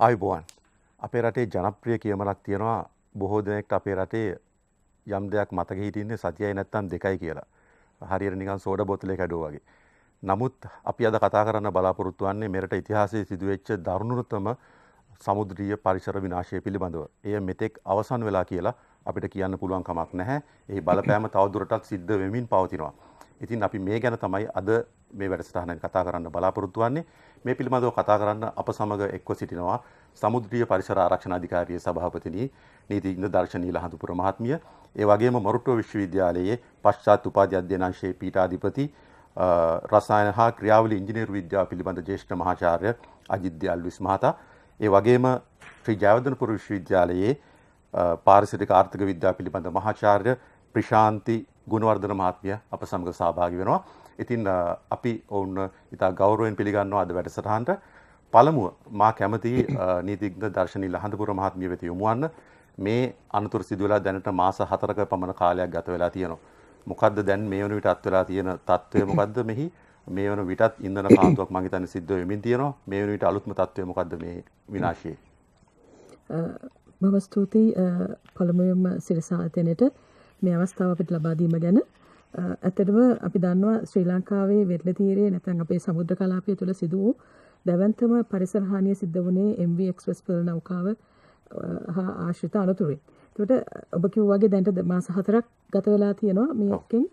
ආයුබෝවන් අපේ රටේ ජනප්‍රිය කියමනක් තියෙනවා බොහෝ දෙනෙක්ට අපේ රටේ යම් දෙයක් මතක හිටින්නේ සතියයි නැත්තම් දෙකයි කියලා. හරියට නිකන් සෝඩා බෝතලයක ඇඩුවා වගේ. නමුත් අපි අද කතා කරන්න බලාපොරොත්තු වෙන්නේ මෙරට ඉතිහාසයේ සිදුවෙච්ච දරුණුතම සමුද්‍රීය පරිසර විනාශය පිළිබඳව. එය මෙතෙක් අවසන් වෙලා කියලා අපිට කියන්න පුළුවන් කමක් නැහැ. ඒ බලපෑම තවදුරටත් සිද්ධ වෙමින් පවතිනවා. ඉතින් අපි මේ ගැන තමයි අද මේ වැඩසටහනෙන් කතා කරන්න බලාපොරොත්තු වෙන්නේ. මේ පිළිබඳව කතා කරන්න අප සමග එක්ව සිටිනවා සමුද්‍රීය පරිසර ආරක්ෂණ අධිකාරියේ සභාපතිනි නීතිඥ දර්ශනීල හඳුපුර මහත්මිය. ඒ වගේම මොරටුව විශ්වවිද්‍යාලයේ පශ්චාත් උපාධි අධ්‍යයන අංශයේ පීඨාධිපති රසායන හා ක්‍රියාවලි ඉංජිනේරු විද්‍යාව පිළිබඳ ජ්‍යෙෂ්ඨ මහාචාර්ය අජිත් දියල්විස් මහතා. ඒ වගේම ශ්‍රී ජයවර්ධනපුර විශ්වවිද්‍යාලයේ පාරිසරික ආර්ථික විද්‍යාව පිළිබඳ මහාචාර්ය ප්‍රශාන්ති ගුණවර්ධන මහත්මිය අප සමග සහභාගී වෙනවා. ඉතින් අපි ඔවුන් ඉතා ගෞරවයෙන් පිළිගන්නවා අද වැඩසටහනට. පළමුව මා කැමති නීතිඥ දර්ශනීල හඳුපුර මහත්මිය වෙත යොමු වන්න. මේ අනතුරු සිදු වෙලා දැනට මාස 4ක පමණ කාලයක් ගත වෙලා තියෙනවා. මොකද්ද දැන් මේ වන විට අත් වෙලා තියෙන තත්ත්වය මොකද්ද මෙහි? මේ වන විටත් ඉන්ධන කාන්තුවක් මම හිතන්නේ සිද්ධ වෙමින් තියෙනවා. මේ වන විට අලුත්ම තත්ත්වය මොකද්ද මේ විනාශයේ? බොහොම ස්තුතියි පළමුවෙන්ම සිරසාතනෙට මේ අවස්ථාව අපිට ලබා දීම ගැන. ඇත්තටම අපි දන්නවා ශ්‍රී ලංකාවේ වෙරළ තීරයේ නැත්නම් අපේ සමුද්‍ර කලාපය තුළ සිදු වූ දැවැන්තම පරිසර හානිය සිද්ධ වුණේ MV එක්ස්ප්‍රස් පෙරළ නෞකාව හා ආශ්‍රිත අනතුරුයි. ඒකට ඔබ කිව්වා වගේ දැනට මාස 4ක් ගත වෙලා තියෙනවා. මේකෙන්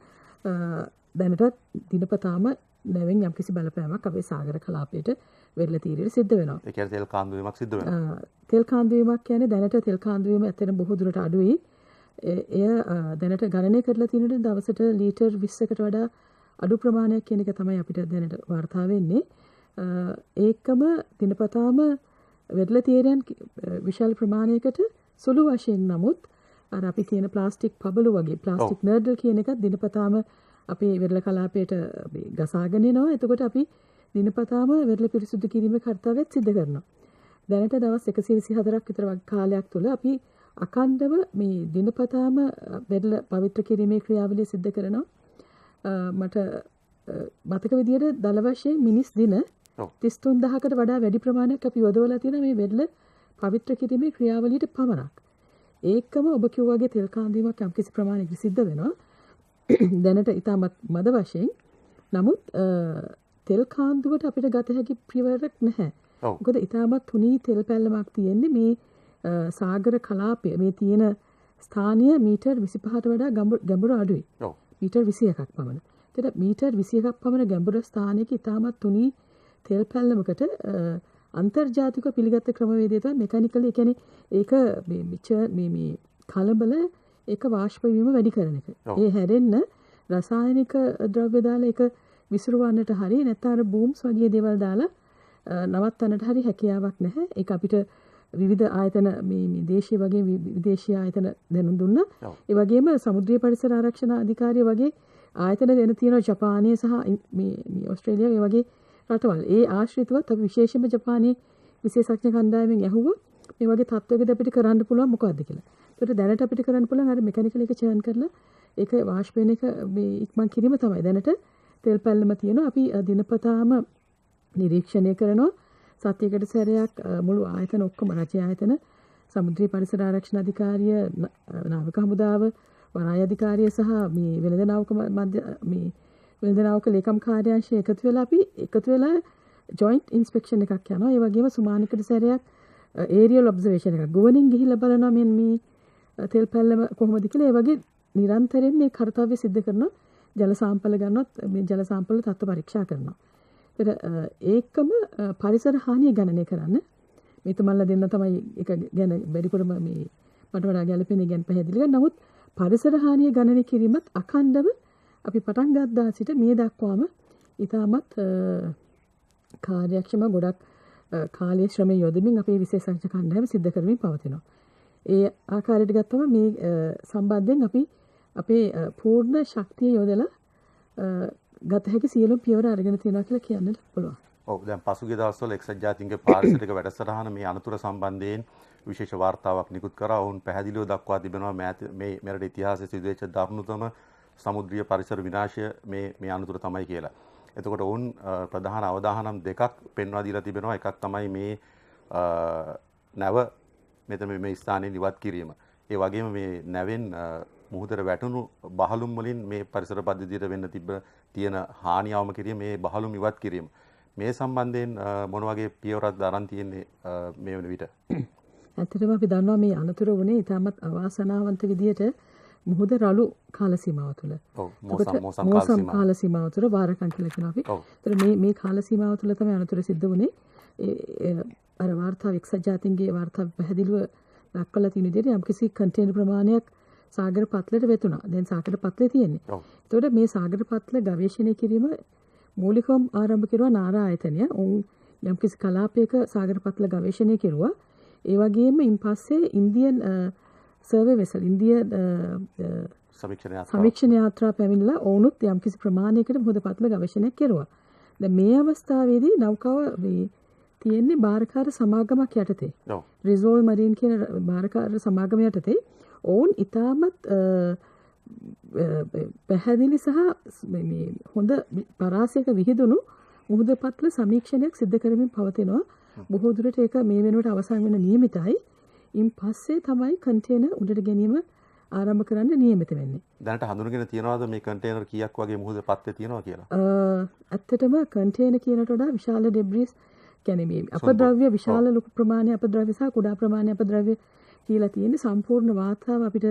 දැනට දිනපතාම නැවෙන් යම්කිසි බලපෑමක් අපේ සාගර කලාපයට වෙරළ තීරයේ සිද්ධ වෙනවා. ඒ කියන්නේ තෙල් කාන්දු වීමක් සිද්ධ වෙනවා. තෙල් කාන්දු වීමක් කියන්නේ දැනට තෙල් කාන්දු වීම ඇත්තටම බොහෝ දුරට අඩුයි. එය දැනට ගණනය කරලා තියෙන දවසට ලීටර් 20කට වඩා අඩු ප්‍රමාණයක් කියන එක තමයි අපිට දැනට වාර්තා වෙන්නේ. ඒකම දිනපතාම වෙරළ තීරයන් විශාල ප්‍රමාණයකට සුළු වශයෙන් නමුත් අර අපි තියෙන ප්ලාස්ටික් පබළු වගේ ප්ලාස්ටික් නර්ඩල් කියන එකත් දිනපතාම අපේ වෙරළ කලාපයට ගසාගෙන එනවා. එතකොට අපි දිනපතාම වෙරළ පිරිසුදු කිරීමේ කාර්යයත් සිදු කරනවා. දැනට දවස් 124ක් විතර කාලයක් තුළ අපි අකණ්ඩව මේ දිනපතාම වෙරළ පවිත්‍ර කිරීමේ ක්‍රියාවලිය සිදු කරනවා. මට මතක විදියට දල වශයෙන් මිනිස් දින 33000කට වඩා වැඩි ප්‍රමාණයක් අපි යොදවලා තියෙන මේ වෙරළ පවිත්‍ර කිරීමේ ක්‍රියාවලියට පමණක්. ඒකම ඔබ කිව්වා වගේ තෙල් කාන්දීමක් යම්කිසි ප්‍රමාණයකට සිද්ධ වෙනවා. දැනට ඉතාමත් මද වශයෙන්. නමුත් තෙල් කාන්දුවට අපිට ගත හැකි පියවරක් නැහැ. මොකද ඉතාමත් තුනී තෙල් පැල්ලමක් තියෙන්නේ මේ සාගර කලාපය මේ තියෙන ස්ථානීය මීටර් 25ට වඩා ගැඹුර අඩුයි. මීටර් 21ක් පමණ. එතකොට මීටර් 21ක් පමණ ගැඹුර ස්ථානයක ඉතාමත් තුනී තෙල් පැල්ලමකට අන්තර්ජාතික පිළිගත් ක්‍රමවේදය තමයි මෙකැනිකලි ඒ කියන්නේ ඒක මේ කලබල ඒක වාෂ්ප වීම වැඩි කරන එක. ඒ හැරෙන්න රසායනික ද්‍රව්‍ය දාලා ඒක විසිරවන්නට හරි නැත්නම් අර බූම්ස් වගේ දේවල් දාලා නවත්තන්නට හරි හැකියාවක් නැහැ. ඒක අපිට විවිධ ආයතන මේ දේශීය වගේ විදේශීය ආයතන දැනුම් දුන්නා. ඒ වගේම සමුද්‍රීය පරිසර ආරක්ෂණ අධිකාරිය වගේ ආයතන දෙන තියෙනවා ජපානයේ සහ මේ ඕස්ට්‍රේලියාව ඒ වගේ රටවල්. ඒ ආශ්‍රිතවත් අපි විශේෂයෙන්ම ජපානයේ විශේෂඥ කණ්ඩායමෙන් ඇහුවා මේ වගේ තත්ත්වයකදී අපිට කරන්න පුළුවන් මොකක්ද කියලා. ඒකට දැනට අපිට කරන්න පුළුවන් අර මෙකැනිකල් එක චර්න් කරලා ඒක වාෂ් වෙන එක මේ ඉක්මන් කිරීම තමයි. දැනට තෙල් පැල්ලම තියෙනවා. අපි දිනපතාම නිරීක්ෂණය කරනවා. සතියකට සැරයක් මුළු ආයතන ඔක්කොම රජ ආයතන සමුද්‍රීය පරිසර ආරක්ෂණ අධිකාරිය නාවික හමුදාව වරාය අධිකාරිය සහ මේ වෙළඳ නාවක ලේකම් කාර්යාංශය එකතු වෙලා ජොයින්ට් ඉන්ස්පෙක්ෂන් එකක් යනවා. ඒ වගේම සුමානකට සැරයක් ඒරියල් ඔබ්සර්වේෂන් එකක් ගුවනින් ගිහිල්ලා බලනවා මේ තෙල් පැල්ලම කොහොමද කියලා. ඒ වගේ නිරන්තරයෙන් මේ කාර්යය සිදු කරනවා. ජල සාම්පල ගන්නොත් මේ ජල සාම්පල තත්ත්ව පරීක්ෂා කරනවා. ඒකම පරිසර හානිය ගණනය කරන්න මේ තුමන්ලා දෙන්න තමයි ඒක ගැන වැඩිපුරම මේ මට වඩා ගැළපෙන ගැන පැහැදිලි කරනවා. නමුත් පරිසර හානිය ගණනය කිරීමත් අඛණ්ඩව අපි පටන් ගත්තා සිට මේ දක්වාම ඉතාමත් කාර්යක්ෂම ගොඩක් කාලීය ශ්‍රමය යොදමින් අපේ විශේෂඥ කණ්ඩායම සිද්ධ කරමින් පවතිනවා. ඒ ආකාරයට ගත්තම මේ සම්බන්ධයෙන් අපි අපේ පූර්ණ ශක්තිය යොදලා ගත හැකි සියලු පියවර අරගෙන තියෙනවා කියලා කියන්නට පුළුවන්. ඔව් දැන් පසුගිය දවස්වල එක්සත් ජාතීන්ගේ පාරිසරික වැඩසටහන මේ අනතුර සම්බන්ධයෙන් විශේෂ වාර්තාවක් නිකුත් කරා. ඔවුන් පැහැදිලිව දක්වා තිබෙනවා මේ මෙරට ඉතිහාසයේ සිදුවෙච්ච දරුණුතම සමුද්‍රීය පරිසර විනාශය මේ අනතුර තමයි කියලා. එතකොට ඔවුන් ප්‍රධාන අවධානම් දෙකක් පෙන්වා දීලා තිබෙනවා. එකක් තමයි මේ නැව මෙතන මේ ස්ථානයේ ඉවත් කිරීම. ඒ වගේම මේ නැවෙන් මුහුදට වැටුණු බහලුම් වලින් මේ පරිසර පද්ධතියට වෙන්න තියෙන හානි අවම කිරීම, මේ බහලුම් ඉවත් කිරීම. මේ සම්බන්ධයෙන් මොන වගේ පියවරක්ද අරන් තියෙන්නේ මේ වෙන විට? ඇත්තටම අපි දන්නවා මේ අනතුර වුණේ ඉතාමත් අවාසනාවන්ත විදියට මුහුද රළු කාල සීමාව තුළ. ඔව් මෝසම් කාල සීමාව තුළ වාරකම් කියලා කියනවා අපි. ඒතර මේ කාල සීමාව තුළ තමයි අනතුර සිද්ධ වුණේ. අර වාර්තාව එක්සත් ජාතීන්ගේ වාර්තාව පැහැදිලිව දක්වලා තියෙන විදිහට යම්කිසි කන්ටේනර් ප්‍රමාණයක් සාගර පත්ලයට වැටුණා. දැන් සාගර පත්ලේ තියෙන්නේ. ඒතකොට මේ සාගර පත්ල ගවේෂණය කිරීම මූලිකවම ආරම්භ කරුවා නාරා ආයතනය. ඔවුන් යම්කිසි කලාපයක සාගර පත්ල ගවේෂණය කෙරුවා. ඒ වගේම ඉන්පස්සේ ඉන්දියන් සර්වේ වෙසල් ඉන්දියන් සමීක්ෂණ යාත්‍රා පැමිණලා ඔවුනුත් යම්කිසි ප්‍රමාණයකට මුහුද පත්ල ගවේෂණයක් කෙරුවා. දැන් මේ අවස්ථාවේදී නෞකාව මේ තියෙන්නේ භාරකාර සමාගමක් යටතේ. රිසෝල් මරීන් කියන භාරකාර සමාගම යටතේ ඔවුන් ඉතාමත් පැහැදිලි සහ මේ හොඳ පරාසයක විහිදුණු මුහුද පත්ල සමීක්ෂණයක් සිදු කරමින් පවතිනවා. බොහෝ දුරට ඒක මේ වෙනුවට අවසන් වෙන නියමිතයි. ඉන් පස්සේ තමයි කන්ටේනර් උඩට ගැනීම ආරම්භ කරන්න නියමිත වෙන්නේ. දැනට හඳුනගෙන තියනවාද මේ කන්ටේනර් කීයක් වගේ මුහුද පත්ලේ තියෙනවා කියලා? ඇත්තටම කන්ටේනර් කියනට වඩා විශාල ඩෙබ්‍රිස් කියන්නේ මේ අපද්‍රව්‍ය විශාල ලොකු ප්‍රමාණයක් අපද්‍රව්‍ය සහ කුඩා ප්‍රමාණයක් අපද්‍රව්‍ය කියලා තියෙන්නේ. සම්පූර්ණ වාතාව අපිට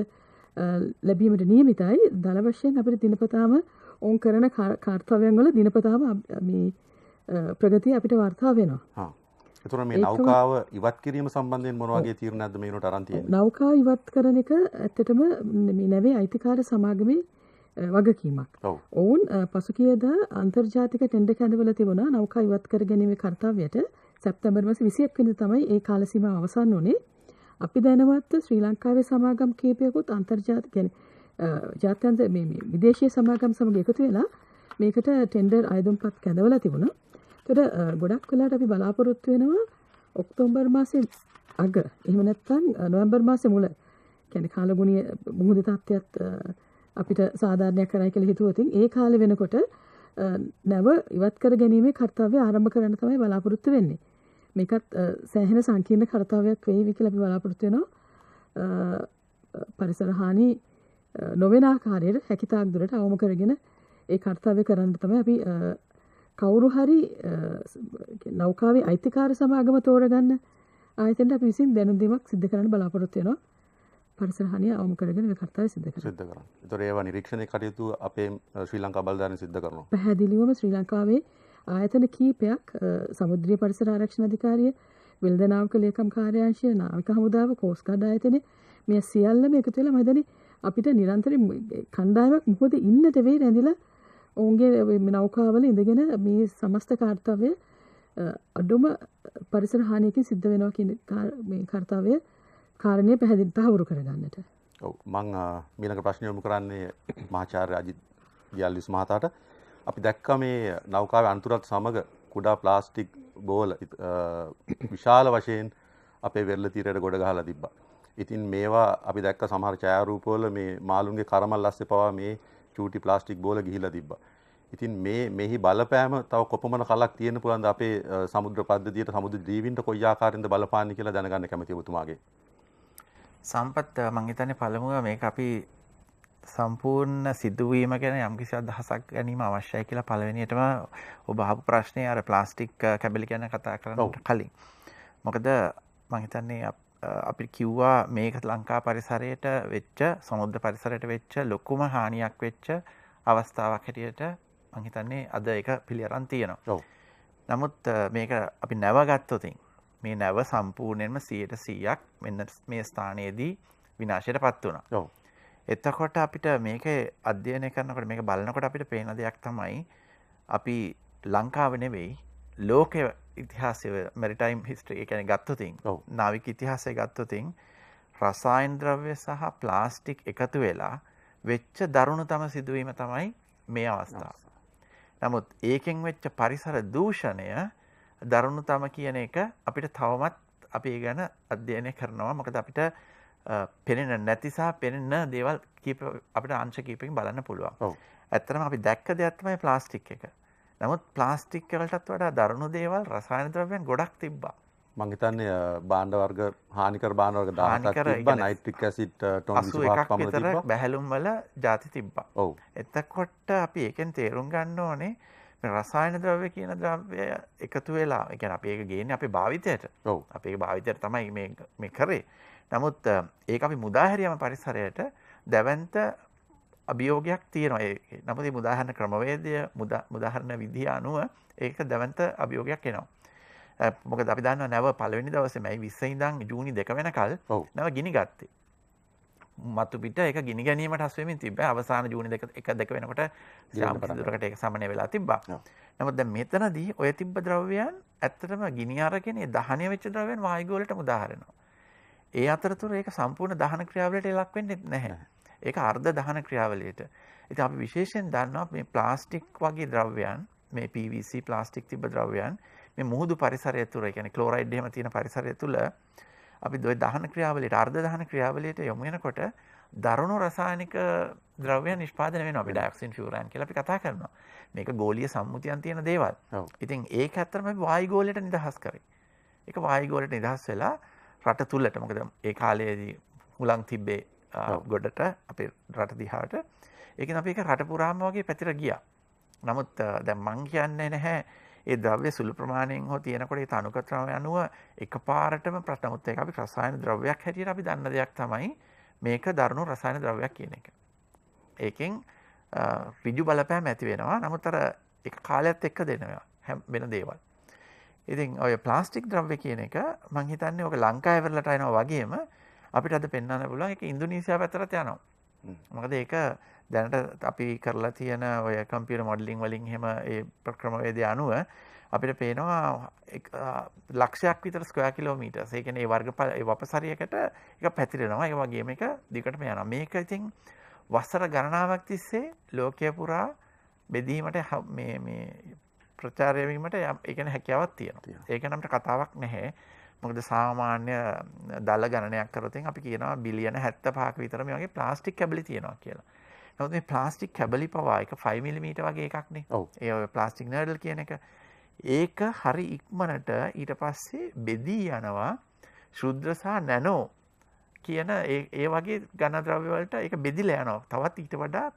ලැබීමට නියමිතයි. දල වශයෙන් අපිට දිනපතාම ඕන් කරන කාර්යයන් වල දිනපතාම මේ ප්‍රගතිය අපිට වාර්තා වෙනවා. ඒතර මේ නෞකාව ඉවත් කිරීම සම්බන්ධයෙන් මොන වගේ තීරණයක්ද මේ උනට අරන් තියෙන්නේ? නෞකාව ඉවත් කරන එක ඇත්තටම මේ නැවේ අයිතිකාර සමාගමේ වගකීමක්. ඔවුන් පසුගියදා අන්තර්ජාතික ටෙන්ඩර් කැඳවලා තිබුණා නෞකා ඉවත් කර ගැනීමේ කර්තව්‍යයට. සැප්තැම්බර් මාසේ 21 වෙනිදා තමයි ඒ කාල සීමාව අවසන් වුණේ. අපි දැනවත් ශ්‍රී ලංකාවේ සමාගම් කීපයකුත් අන්තර්ජාතික ජාත්‍යන්තර මේ විදේශීය සමාගම් සමග එකතු වෙලා මේකට ටෙන්ඩර් අයදුම්පත් කැඳවලා තිබුණා. ඒතර ගොඩක් වෙලාවට අපි බලාපොරොත්තු වෙනවා ඔක්තෝබර් මාසේ අග එහෙම නැත්නම් නොවැම්බර් මාසේ මුල කියන්නේ කාලගුණීය මුහුද තත්ත්වයක් අපිට සාධාරණයක් කරයි කියලා හිතුවොත් ඒ කාලේ වෙනකොට නැව ඉවත් කර ගැනීමේ කාර්යය ආරම්භ කරන්න තමයි බලාපොරොත්තු වෙන්නේ. මේකත් සෑහෙන සංකීර්ණ කාර්යයක් වෙයි කියලා අපි බලාපොරොත්තු වෙනවා. පරිසර හානි නොවන ආකාරයට හැකිතාක් දුරට අවම කරගෙන ඒ කාර්යය කරන්න තමයි අපි කවුරු හරි නෞකාවේ අයිතිකාර සමාගම තෝරගන්න ආයතනට අපි විසින් දැනුම් දීමක් සිදු කරන්න බලාපොරොත්තු වෙනවා. පරිසර හානිය අවම කරගෙන මේ කාර්යය සිදු කරනවා. ඒතර ඒවා නිරීක්ෂණය කටයුතු අපේ ශ්‍රී ලංකා බලධාරීන් සිදු කරනවා. පැහැදිලිවම ශ්‍රී ලංකාවේ ආයතන කීපයක් සමුද්‍රීය පරිසර ආරක්ෂණ අධිකාරිය, වෙළඳ නාවික ලේකම් කාර්යාංශය, නාවික හමුදාව, කෝස්ට් ගාඩ් ආයතනය මේ සියල්ලම එකතු වෙලා මම හිතන්නේ අපිට නිරන්තරයෙන් කණ්ඩායමක් මොකද ඉන්නට වෙයි රැඳිලා ඔවුන්ගේ නෞකාවල ඉඳගෙන මේ සමස්ත කාර්යය අඩුම පරිසර හානියකින් සිද්ධ වෙනවා කියන මේ කාර්යය කාරණේ පැහැදිලි තහවුරු කරගන්නට. ඔව් මම ඊළඟ ප්‍රශ්නය යොමු කරන්නේ මහාචාර්ය අජිත් ගියල්විස් මහතාට. අපි දැක්කා මේ නෞකාවේ අනතුරත් සමග කුඩා ප්ලාස්ටික් බෝල විශාල වශයෙන් අපේ වෙරළ තීරයට ගොඩ ගහලා තිබ්බා. ඉතින් මේවා අපි දැක්ක සමහර ඡායාරූපවල මේ මාළුන්ගේ කරමල් ඇස්සේ පවා මේ චූටි ප්ලාස්ටික් බෝල ගිහිලා තිබ්බා. ඉතින් මෙහි බලපෑම තව කොපමණ කලක් තියෙන්න පුළුවන්ද අපේ සමුද්‍ර පද්ධතියට, සමුද්‍ර ජීවීන්ට කොයි ආකාරයෙන්ද බලපාන්නේ කියලා දැනගන්න කැමතියි ඔබතුමාගේ. සම්පත් මම හිතන්නේ පළමුව මේක අපි සම්පූර්ණ සිදුවීම ගැන යම්කිසි අදහසක් ගැනීම අවශ්‍යයි කියලා පළවෙනියටම ඔබ අහපු ප්‍රශ්නේ අර ප්ලාස්ටික් කැබලි ගැන කතා කරන්නට කලින්. මොකද මම හිතන්නේ අපි කිව්වා මේක ලංකා පරිසරයට වෙච්ච, සමුද්‍ර පරිසරයට වෙච්ච ලොකුම හානියක් වෙච්ච අවස්ථාවක් හැටියට මම හිතන්නේ අද ඒක පිළිඅරන් තියෙනවා. නමුත් මේක අපි නැව ගත්තොත් මේ නැව සම්පූර්ණයෙන්ම 100%ක් මෙන්න මේ ස්ථානයේදී විනාශයටපත් වුණා. එතකොට අපිට මේක අධ්‍යයනය කරනකොට මේක බලනකොට අපිට පේන දෙයක් තමයි අපි ලංකාව නෙවෙයි ලෝකයේ ඉතිහාසය මැරිටයිම් හිස්ටරි ඒ කියන්නේ ගත්තොත් නාවික ඉතිහාසය ගත්තොත් රසායන ද්‍රව්‍ය සහ ප්ලාස්ටික් එකතු වෙලා වෙච්ච දරුණුතම සිදුවීම තමයි මේ අවස්ථාව. නමුත් ඒකෙන් වෙච්ච පරිසර දූෂණය දරුණුතම කියන එක අපිට තවමත් අපි ඒ ගැන අධ්‍යයනය කරනවා. මොකද අපිට පෙනෙන නැති සහ පෙනෙන දේවල් කීප අපිට අංශ කීපකින් බලන්න පුළුවන්. ඇත්තටම අපි දැක්ක දෙයක් තමයි ප්ලාස්ටික් එක. නමුත් ප්ලාස්ටික් වලටත් වඩා දරුණු දේවල් රසායන ද්‍රව්‍යයන් ගොඩක් තිබ්බා. මං හිතන්නේ භාණ්ඩ වර්ග හානිකර භාණ්ඩ වර්ග 17ක් හානිකර ඒ තිබ්බා. කියන්නේ නයිට්‍රික් ඇසිඩ් ටොන් 25ක් 81ක් පමණ විතර තිබ්බා. බැහැලුම් වල ಜಾති තිබ්බා. ඔව්. එතකොට අපි ඒකෙන් තේරුම් ගන්න ඕනේ මේ රසායන ද්‍රව්‍ය කියන ද්‍රව්‍ය එකතු වෙලා, ඒ කියන්නේ අපි ඒක ගේන්නේ අපේ භාවිතයට. ඔව්. අපි ඒක භාවිතයට තමයි මේ කරේ. නමුත් ඒක අපි මුදා හැරියම පරිසරයට දැවැන්ත අභියෝගයක් තියෙනවා. නමුත් මේ මුදාහරණ ක්‍රමවේදය මුදාහරණ විදිය අනුව ඒක දැවැන්ත අභියෝගයක් එනවා. මොකද අපි දන්නවා නැව පළවෙනි දවසේ මැයි 20 ඉඳන් ජූනි 2 වෙනකල් ඔව්. නැව ගිනි ගත්තේ. මතු පිට ඒක ගිනි ගැනීමට හසු වෙමින් තිබ්බා. අවසාන ජූනි 2 වෙනකොට සාමසිදුරකට ඒක සමනය වෙලා තිබ්බා. නමුත් දැන් මෙතනදී ඔය තිබ්බ ද්‍රව්‍යයන් ඇත්තටම ගිනි අරගෙන ඒ දහනය වෙච්ච ද්‍රව්‍යයන් වායු වලට මුදාහරිනවා. ඒ අතරතුර ඒක සම්පූර්ණ දහන ක්‍රියාවලියට ලක් වෙන්නේ නැහැ. ඒක අර්ධ දහන ක්‍රියාවලියට. ඉතින් අපි විශේෂයෙන් දන්නවා මේ ප්ලාස්ටික් වගේ ද්‍රව්‍යයන්, මේ PVC ප්ලාස්ටික් තිබ්බ ද්‍රව්‍යයන් මේ මුහුදු පරිසරය තුළ, ඒ කියන්නේ ක්ලෝරයිඩ් එහෙම තියෙන පරිසරය තුළ අපි ඔය දහන ක්‍රියාවලියට, අර්ධ දහන ක්‍රියාවලියට යොමු වෙනකොට දරුණු රසායනික ද්‍රව්‍යයන් නිෂ්පාදනය වෙනවා. අපි ඩයොක්සින් ෆියුරාන් කියලා අපි කතා කරනවා. මේක ගෝලීය සම්මුතියන් තියෙන දේවල්. ඉතින් ඒක ඇත්තටම අපි වායු ගෝලයට නිදහස් කරේ. ඒක වායු ගෝලයට නිදහස් වෙලා රට තුලට, මොකද ඒ කාලයේදී හුලං තිබ්බේ ගොඩට අපේ රට දිහාට. ඒකෙන් අපි ඒක රට පුරාම වගේ පැතිර ගියා. නමුත් දැන් මං කියන්නේ නැහැ ඒ ද්‍රව්‍ය සුළු ප්‍රමාණයෙන් හෝ තියෙනකොට ඒ තනුකතරම අනුව එකපාරටම නමුත් ඒක අපි රසායන ද්‍රව්‍යයක් හැටියට අපි දන්න දෙයක් තමයි මේක දරුණු රසායන ද්‍රව්‍යයක් කියන එක. ඒකෙන් ඍජු බලපෑම් ඇති වෙනවා. නමුත් අර එක කාලයත් එක්ක දෙනවා වෙන දේවල්. ඉතින් ඔය ප්ලාස්ටික් ද්‍රව්‍ය කියන එක මං හිතන්නේ ඔක ලංකාවේ වෙරළට එනවා වගේම අපිට අද පෙන්වන්න පුළුවන් ඒක ඉන්දුනීසියාව පැත්තට යනවා. මොකද ඒක දැනට අපි කරලා තියෙන ඔය කම්පියුටර් මොඩලින් වලින් එහෙම ඒ ක්‍රමවේදය අනුව අපිට පේනවා ලක්ෂයක් විතර ස්ක්වයර් කිලෝමීටර්ස්. ඒ කියන්නේ ඒ වර්ගඵල ඒ වපසරියකට ඒක පැතිරෙනවා. ඒ වගේම ඒක දිගටම යනවා. මේක ඉතින් වසර ගණනාවක් තිස්සේ ලෝකය පුරා බෙදීමට මේ ප්‍රචාරය වීමට ඒ කියන්නේ හැකියාවක් තියෙනවා. ඒක නම් කතාවක් නැහැ. මොකද සාමාන්‍ය දල ගණනයක් කරොත් අපි කියනවා බිලියන 75ක විතර මේ වගේ ප්ලාස්ටික් කැබලි තියෙනවා කියලා. නමුත් මේ ප්ලාස්ටික් කැබලි පවා එක 5 මිලිමීටර් වගේ එකක් නේ. ඒ ඔය ප්ලාස්ටික් නර්ඩල් කියන එක. ඒක හරි ඉක්මනට ඊට පස්සේ බෙදී යනවා ශුද්ධ සහ නැනෝ කියන ඒ වගේ ඝන ද්‍රව්‍ය වලට ඒක බෙදිලා යනවා. තවත් ඊට වඩා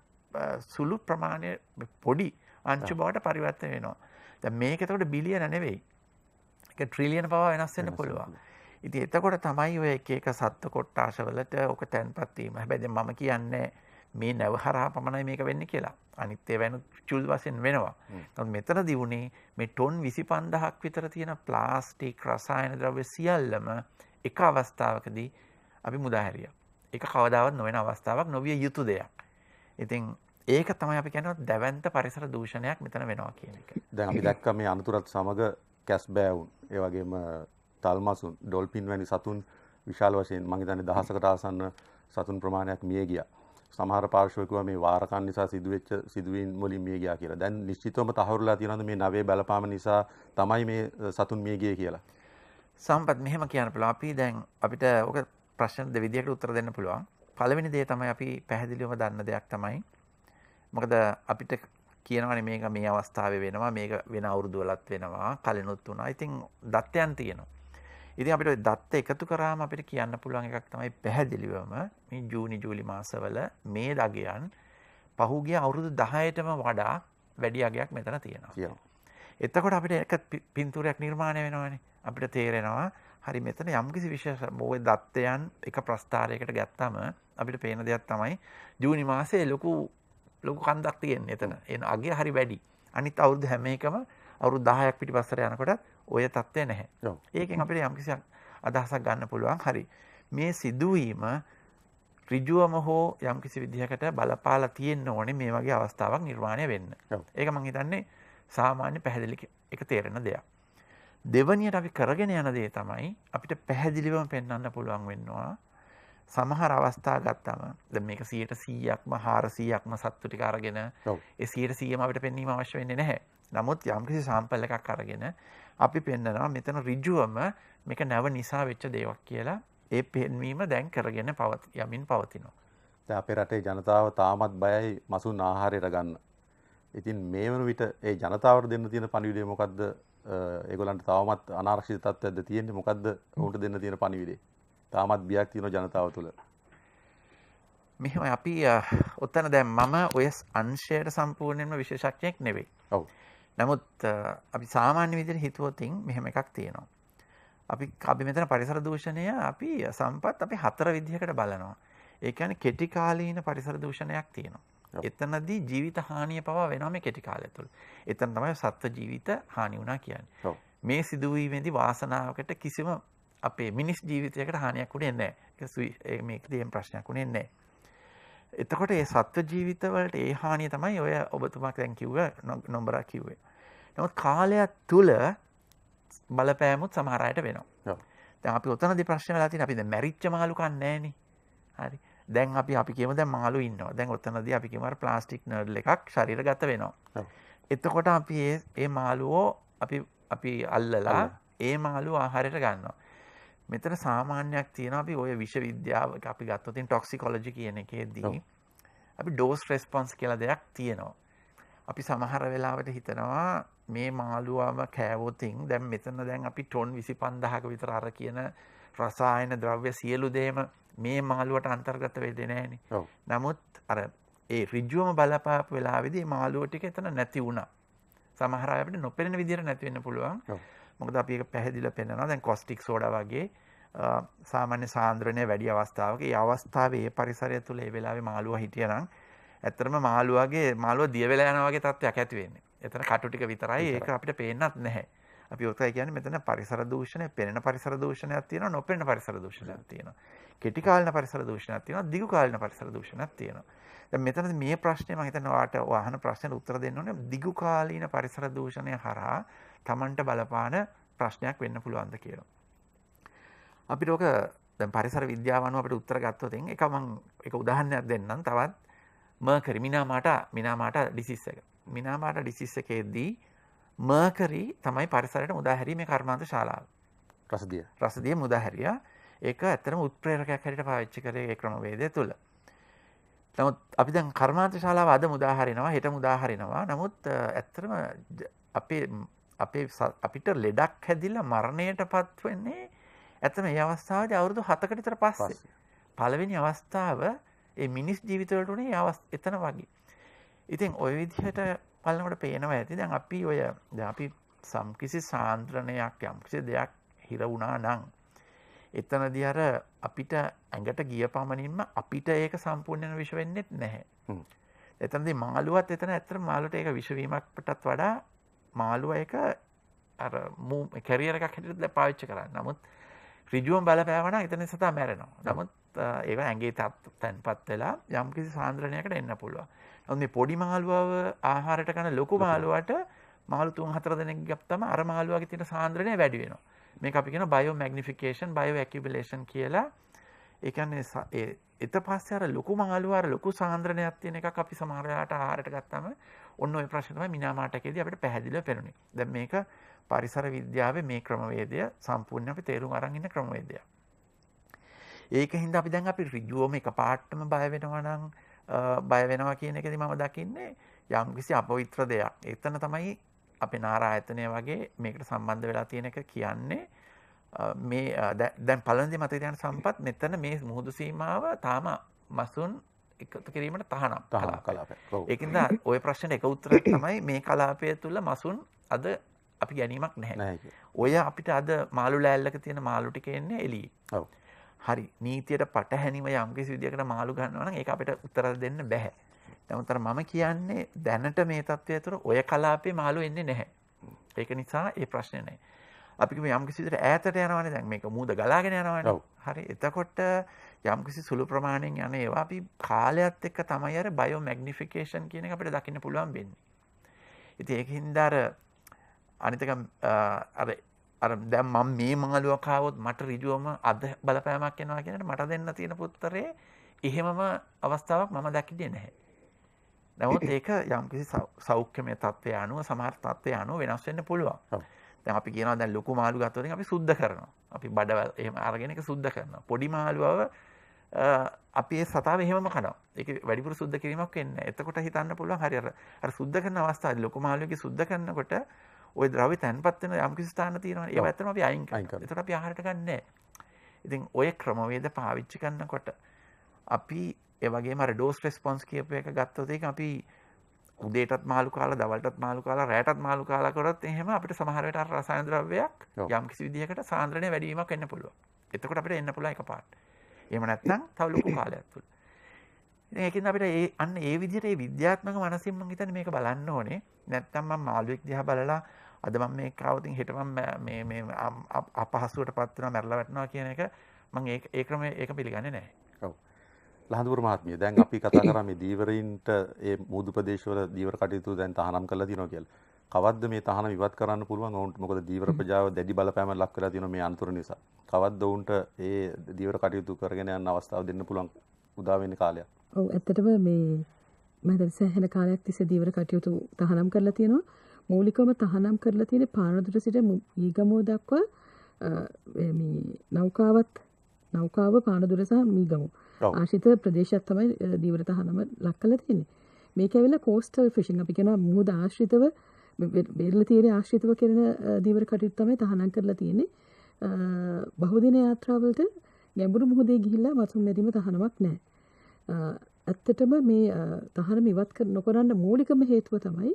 සුළු ප්‍රමාණය පොඩි අංශු බවට පරිවර්තන වෙනවා. දැන් මේක එතකොට බිලියන නෙවෙයි. ඒක ට්‍රිලියන පවා වෙනස් වෙන්න පුළුවන්. ඉතින් එතකොට තමයි ඔය එක එක සත්ත්ව කොට්ටාශ වලට ඔක තැන්පත් වීම. හැබැයි දැන් මම කියන්නේ මේ නැව හරහා පමණයි මේක වෙන්නේ කියලා. අනිත් ඒවා වෙන චුල් වශයෙන් වෙනවා. නමුත් මෙතනදී උනේ මේ ටොන් 25000ක් විතර තියෙන ප්ලාස්ටික් රසායන ද්‍රව්‍ය සියල්ලම එක අවස්ථාවකදී අපි මුදා හැරියා. ඒක කවදාවත් නොවන අවස්ථාවක්, නොවිය යුතු දෙයක්. ඉතින් ඒක තමයි අපි කියනවා දැවැන්ත පරිසර දූෂණයක් මෙතන වෙනවා කියන එක. දැන් අපි දැක්කා මේ අනතුරත් සමග කැස් බෑවුන්, ඒ වගේම තල්මසුන්, ඩොල්ෆින් වැනි සතුන් විශාල වශයෙන් මම හිතන්නේ දහසකට ආසන්න සතුන් ප්‍රමාණයක් මිය ගියා. සමහර පාර්ශවිකව මේ වාරකම් නිසා සිදුවෙච්ච සිදුවීම් වලින් මිය ගියා කියලා. දැන් නිශ්චිතවම තහවුරුලා තියෙනවද මේ නවයේ බලපාම නිසා තමයි මේ සතුන් මිය ගියේ කියලා? සම්පත් මෙහෙම කියන්න පුළුවන්. අපි දැන් අපිට ඔක ප්‍රශ්න දෙවිදියකට උත්තර දෙන්න පුළුවන්. පළවෙනි දේ තමයි අපි පැහැදිලිවම දන්න දෙයක් තමයි. මොකද අපිට කියනවානේ මේක මේ අවස්ථාවේ වෙනවා, මේක වෙන අවුරුදු වලත් වෙනවා, කලිනුත් වුණා. ඉතින් දත්තයන් තියෙනවා. ඉතින් අපිට දත්ත එකතු කරාම අපිට කියන්න පුළුවන් එකක් තමයි පැහැදිලිවම මේ ජූනි ජූලි මාසවල මේ දගයන් පහුගිය අවුරුදු 10ටම වඩා වැඩි අගයක් මෙතන තියෙනවා. එතකොට අපිට එක පින්තූරයක් නිර්මාණය වෙනවානේ. අපිට තේරෙනවා හරි මෙතන යම්කිසි විශේෂ මොකද දත්තයන් එක ප්‍රස්ථාරයකට ගත්තාම අපිට පේන දෙයක් තමයි ජූනි මාසයේ ලොකු කන්දක් තියෙන්නේ එතන. එන අගය හරි වැඩි. අනිත් අවුරුදු හැම එකම අවුරුදු 10ක් පිටිපස්සට යනකොට ඔය තත්ත්වය නැහැ. ඒකෙන් අපිට යම්කිසි අදහසක් ගන්න පුළුවන්. හරි. මේ සිදුවීම ඍජුවම හෝ යම්කිසි විදිහකට බලපාලා තියෙන්න ඕනේ මේ වගේ අවස්ථාවක් නිර්මාණය වෙන්න. ඒක මම හිතන්නේ සාමාන්‍ය පැහැදිලි එක තේරෙන දෙයක්. දෙවනියට අපි කරගෙන යන දේ තමයි අපිට පැහැදිලිවම පෙන්වන්න පුළුවන් වෙනවා. සමහර අවස්ථා ගත්තම දැන් මේක 100%ක්ම 400ක්ම සත්තු ටික අරගෙන ඒ 100%ම අපිට පෙන්වීම අවශ්‍ය වෙන්නේ නැහැ. නමුත් යම්කිසි සාම්පල් එකක් අරගෙන අපි පෙන්නනවා මෙතන ඍජුවම මේක නැව නිසා වෙච්ච දේවක් කියලා. ඒ පෙන්වීම දැන් කරගෙන යමින් පවතිනවා. දැන් අපේ රටේ ජනතාව තාමත් බයයි මසුන් ආහාරයට ගන්න. ඉතින් මේ වන විට ඒ ජනතාවට දෙන්න තියෙන පණිවිඩය මොකද්ද ඒගොල්ලන්ට තවමත් අනාරක්ෂිත තත්ත්වයක්ද තියෙන්නේ? මොකද්ද ඔවුන්ට දෙන්න තියෙන පණිවිඩය? තාමත් බියක් තියෙන ජනතාව තුළ. මෙහෙමයි අපි ඔතන දැන් මම ඔය අංශයට සම්පූර්ණයෙන්ම විශේෂඥයෙක් නෙවෙයි. ඔව්. නමුත් අපි සාමාන්‍ය විදිහට හිතුවොතින් මෙහෙම එකක් තියෙනවා. අපි මෙතන පරිසර දූෂණය අපි සම්පත් අපි 4 විදිහකට බලනවා. ඒ කියන්නේ කෙටි කාලීන පරිසර දූෂණයක් තියෙනවා. එතනදී ජීවිත හානිය පවා වෙනවා මේ කෙටි කාලය තුළ. එතන තමයි සත්ව ජීවිත හානි වුණා කියන්නේ. මේ සිදුවීමේදී වාසනාවකට කිසිම අපේ මිනිස් ජීවිතයකට හානියක් වුණේ නැහැ. මේකදී ප්‍රශ්නයක් වුණේ නැහැ. එතකොට මේ සත්ව ජීවිතවලට ඒ හානිය තමයි ඔය ඔබතුමා දැන් කිව්ව නොම්බරා කිව්වේ. නමුත් කාලයක් තුල බලපෑමුත් සමහර අයට වෙනවා. දැන් අපි උතනදී ප්‍රශ්න වෙලා තියෙන අපි දැන් මැරිච්ච මාළු කන්නේ නැහනේ. හරි. දැන් අපි කියමු දැන් මාළු ඉන්නවා. දැන් උතනදී අපි කියමු අර ප්ලාස්ටික් නර්ඩල් එකක් ශරීරගත වෙනවා. එතකොට අපි ඒ මාළුවෝ අපි අල්ලලා ඒ මාළුව ආහාරයට ගන්නවා. මෙතන සාමාන්‍යයක් තියෙනවා අපි ඔය විශ්වවිද්‍යාව අපි ගත්තොත් ටොක්සිකොලොජි කියන එකේදී අපි ඩෝස් රෙස්පොන්ස් කියලා දෙයක් තියෙනවා. අපි සමහර වෙලාවට හිතනවා මේ මාළුවම කෑවොතින් දැන් මෙතන දැන් අපි ටොන් 25000ක විතර අර කියන රසායන ද්‍රව්‍ය සියලු දේම මේ මාළුවට අන්තර්ගත වෙන්නේ නැහනේ. නමුත් අර ඒ ඍජුවම බලපාපු වෙලාවේදී මාළුව ටික එතන නැති වුණා. සමහර අය අපිට නොපෙනෙන විදිහට නැති වෙන්න පුළුවන්. මොකද අපි ඒක පැහැදිලිව පෙන්නනවා. දැන් කොස්ටික් සෝඩා වගේ සාමාන්‍ය සාන්ද්‍රණය වැඩි අවස්ථාවක ඒ අවස්ථාවේ ඒ පරිසරය තුළ ඒ වෙලාවේ මාළුවා හිටියනම් ඇත්තටම මාළුව දිය වෙලා යනවා වගේ තත්ත්වයක් ඇති වෙන්නේ. එතන කටු ටික විතරයි ඒක අපිට පේන්නත් නැහැ. අපි උතයි කියන්නේ මෙතන පරිසර දූෂණය, පෙනෙන පරිසර දූෂණයක් තියෙනවා, නොපෙනෙන පරිසර දූෂණයක් තියෙනවා. කෙටි කාලින පරිසර දූෂණයක් තියෙනවා, දිගු කාලින පරිසර දූෂණයක් තියෙනවා. දැන් මෙතනදී මේ ප්‍රශ්නේ මම හිතනවා ඔයාට අහන ප්‍රශ්නෙට උත්තර දෙන්න ඕනේ දිගු කාලීන පරිසර දූෂණය හරහා Tamanට බලපාන ප්‍රශ්නයක් වෙන්න පුළුවන්ද කියලා. අපිට ඔක දැන් පරිසර විද්‍යාව අනුව අපිට උත්තර ගත්තොත් එක උදාහරණයක් දෙන්නම්. තවත් මර්කරි මිනාමාටා ඩිසීස් එක. මිනාමාටා ඩිසීස් එකේදී මර්කරි තමයි පරිසරයට මුදා හැරීමේ කර්මාන්ත ශාලාව. රසදිය මුදා හැරියා. ඒක ඇත්තටම උත්ප්‍රේරකයක් හැටියට පාවිච්චි කරේ ඒ ක්‍රමවේදය තුල. නමුත් අපි දැන් කර්මාන්ත ශාලාව අද මුදා හරිනවා, හෙට මුදා හරිනවා. නමුත් ඇත්තටම අපිට ලෙඩක් හැදිලා මරණයටපත් වෙන්නේ ඇත්තම මේ අවස්ථාවේදී අවුරුදු 7කට විතර පස්සේ. පළවෙනි අවස්ථාව ඒ මිනිස් ජීවිතවලට උනේ එතන වගේ. ඉතින් ওই විදිහට බලනකොට පේනවා ඇති දැන් අපි සම්කිසි සාන්ද්‍රණයක් යම්කිසි දෙයක් හිර වුණා නම් එතනදී අර අපිට ඇඟට ගිය පමණින්ම අපිට ඒක සම්පූර්ණයෙන් විෂ වෙන්නේ නැහැ. එතනදී මාළුවත් එතන ඇත්තට මාළුවට ඒක විෂ වීමකටත් වඩා මාළුව ඒක අර කැරියර් එකක් හැටියට පාවිච්චි කරන්නේ. නමුත් ඍජුවම බලපෑවනම් එතන සතා මැරෙනවා. නමුත් ඒක ඇඟේ තැන්පත් වෙලා යම්කිසි සාන්ද්‍රණයකට එන්න පුළුවන්. නමුත් මේ පොඩි මාළුවව ආහාරයට ගන්න ලොකු මාළුවට මාළු 3-4 දෙනෙක් ගත්තම අර මාළුවාගේ තියෙන සාන්ද්‍රණය වැඩි වෙනවා. මේක අපි කියන බයෝ මැග්නිෆිකේෂන්, බයෝ ඇකියුමුලේෂන් කියලා. ඒ කියන්නේ ඊට පස්සේ අර ලොකු මාළුවා අර ලොකු සාන්ද්‍රණයක් තියෙන එකක් අපි සමහර වෙලාවට ආහාරයට ගත්තම ඔන්න ඔය ප්‍රශ්න තමයි මිනාමාටකේදී අපිට පැහැදිලිව පෙනුනේ. දැන් මේක පරිසර විද්‍යාවේ මේ ක්‍රමවේදය සම්පූර්ණ අපි තේරුම් අරන් ඉන්න ක්‍රමවේදයක්. ඒකින්ද අපි දැන් අපි ඍජුවම එකපාරටම බය වෙනවා කියන එකදී මම දකින්නේ යම්කිසි අපවිත්‍ර දෙයක්. එතන තමයි අපේ නාරායතනය වගේ මේකට සම්බන්ධ වෙලා තියෙන එක කියන්නේ මේ දැන් පළවෙනි මතක තියාගන්න සම්පත් මෙතන මේ මුහුදු සීමාව තාම මසුන් එකතු කිරීමට තහනම් කලාපය. ඒකින්ද ওই ප්‍රශ්නේ එක උත්තරයක් තමයි මේ කලාපය තුල මසුන් අද අපි ගැනීමක් නැහැ. ඔය අපිට අද මාළු ලෑල්ලක තියෙන මාළු ටික එන්නේ එළියේ. හරි. නීතියට පටහැනිව යම්කිසි විදියකට මාළු ගන්නවා නම් ඒක අපිට උත්තර දෙන්න බෑ. නමුත් මම කියන්නේ දැනට මේ තත්ත්වය තුළ ඔය කලාපේ මාළු එන්නේ නැහැ. ඒක නිසා ඒ ප්‍රශ්නේ නැහැ. අපි කිව්ව යම්කිසි විදිහට ඈතට යනවානේ දැන් මේක මූද ගලාගෙන යනවානේ. හරි. එතකොට යම්කිසි සුළු ප්‍රමාණයෙන් යන ඒවා අපි කාලයත් එක්ක තමයි අර බයෝ මැග්නිෆිකේෂන් කියන එක අපිට දකින්න පුළුවන් වෙන්නේ. ඉතින් ඒකින්ද අනිත් එක අර දැන් මම මේ මාළුව කාවොත් මට ඍජුවම අද බලපෑමක් එනවා කියනට මට දෙන්න තියෙන පුත්තරේ එහෙමම අවස්ථාවක් මම දැක්කේ නැහැ. නමුත් ඒක යම්කිසි සෞඛ්‍යමය තත්ත්වය අනුව සමහර තත්ත්වය අනුව වෙනස් වෙන්න පුළුවන්. දැන් අපි කියනවා දැන් ලොකු මාළු ගත්තොත් අපි සුද්ධ කරනවා. අපි බඩවැල් එහෙම අරගෙන ඒක සුද්ධ කරනවා. පොඩි මාළුවව අපි ඒ සතාව එහෙමම කනවා. ඒක වැඩිපුර සුද්ධ කිරීමක් වෙන්නේ නැහැ. එතකොට හිතන්න පුළුවන් හරි අර සුද්ධ කරන අවස්ථාවේ ලොකු මාළුවෙක් සුද්ධ කරනකොට ওই ද්‍රව්‍ය තැන්පත් වෙන යම් කිසි ස්ථාන තියෙනවා. ඒව ඔව්. ඇත්තටම අපි අයින් අයින් කරනවා. කරනවා. ඒතර අපි ආහාරයට ගන්නෑ. ඉතින් ඔය ක්‍රමවේද පාවිච්චි කරනකොට අපි ඒ වගේම අර ඩෝස් රෙස්පොන්ස් කියපු එක ගත්තොත් ඒක අපි උදේටත් මාළු කාලා දවල්ටත් මාළු කාලා රැටත් මාළු කාලා කරොත් එහෙම අපිට සමහර වෙලාවට අර රසායන ද්‍රව්‍යයක් ඔව්. යම් කිසි විදිහකට සාන්ද්‍රණය වැඩි වීමක් වෙන්න පුළුවන්. එතකොට අපිට එන්න පුළුවන් එකපාරට. එහෙම නැත්නම් තව ලොකු කාලයක් තුල. ඉතින් ඒකින්ද අපිට ඒ විදිහට ඒ විද්‍යාත්මක මනසින් මම හිතන්නේ මේක බලන්න ඕනේ. නැත්නම් මම මාළුවෙක් දිහා බලලා අද මම මේක කවුතින් හෙට මම මේ අපහසුවටපත් වෙනවා මැරලා වැටෙනවා කියන එක මම ඒ ක්‍රමය ඒක පිළිගන්නේ නැහැ. ඔව්. ලහඳුර මහත්මිය දැන් අපි කතා කරා මේ දීවරීන්ට ඒ මුහුදු ප්‍රදේශවල දීවර කටයුතු දැන් තහනම් කරලා තියෙනවා කියලා. කවද්ද මේ තහනම් ඉවත් කරන්න පුළුවන් ඔවුන්ට? මොකද දීවර ප්‍රජාව දැඩි බලපෑමක් ලක් වෙලා තියෙනවා මේ අනතුර නිසා. කවද්ද ඔවුන්ට ඒ දීවර කටයුතු කරගෙන යන්න අවස්ථාව දෙන්න පුළුවන් උදා වෙන්නේ කාලයක්? ඔව් ඇත්තටම මේ මම හිතන්නේ සෑහෙන කාලයක් තිස්සේ දීවර කටයුතු තහනම් කරලා තියෙනවා. මූලිකවම තහනම් කරලා තියෙන්නේ පානදුර සිට මීගමුව දක්වා මේ නෞකාව පානදුර සහ මීගමුව ආශ්‍රිත ප්‍රදේශයක් තමයි දීවර තහනම ලක් කරලා තියෙන්නේ. මේක ඇවිල්ලා කෝස්ටල් ෆිෂින් අපි කියනවා මුහුද ආශ්‍රිතව බේරලා තියෙන ආශ්‍රිතව කරන දීවර කටයුතු තමයි තහනම් කරලා තියෙන්නේ. බහුදින යාත්‍රාවලට ගැඹුරු මුහුදේ ගිහිල්ලා මසුන් මැරීම තහනමක් නැහැ. ඇත්තටම මේ තහනම ඉවත් නොකරන්න මූලිකම හේතුව තමයි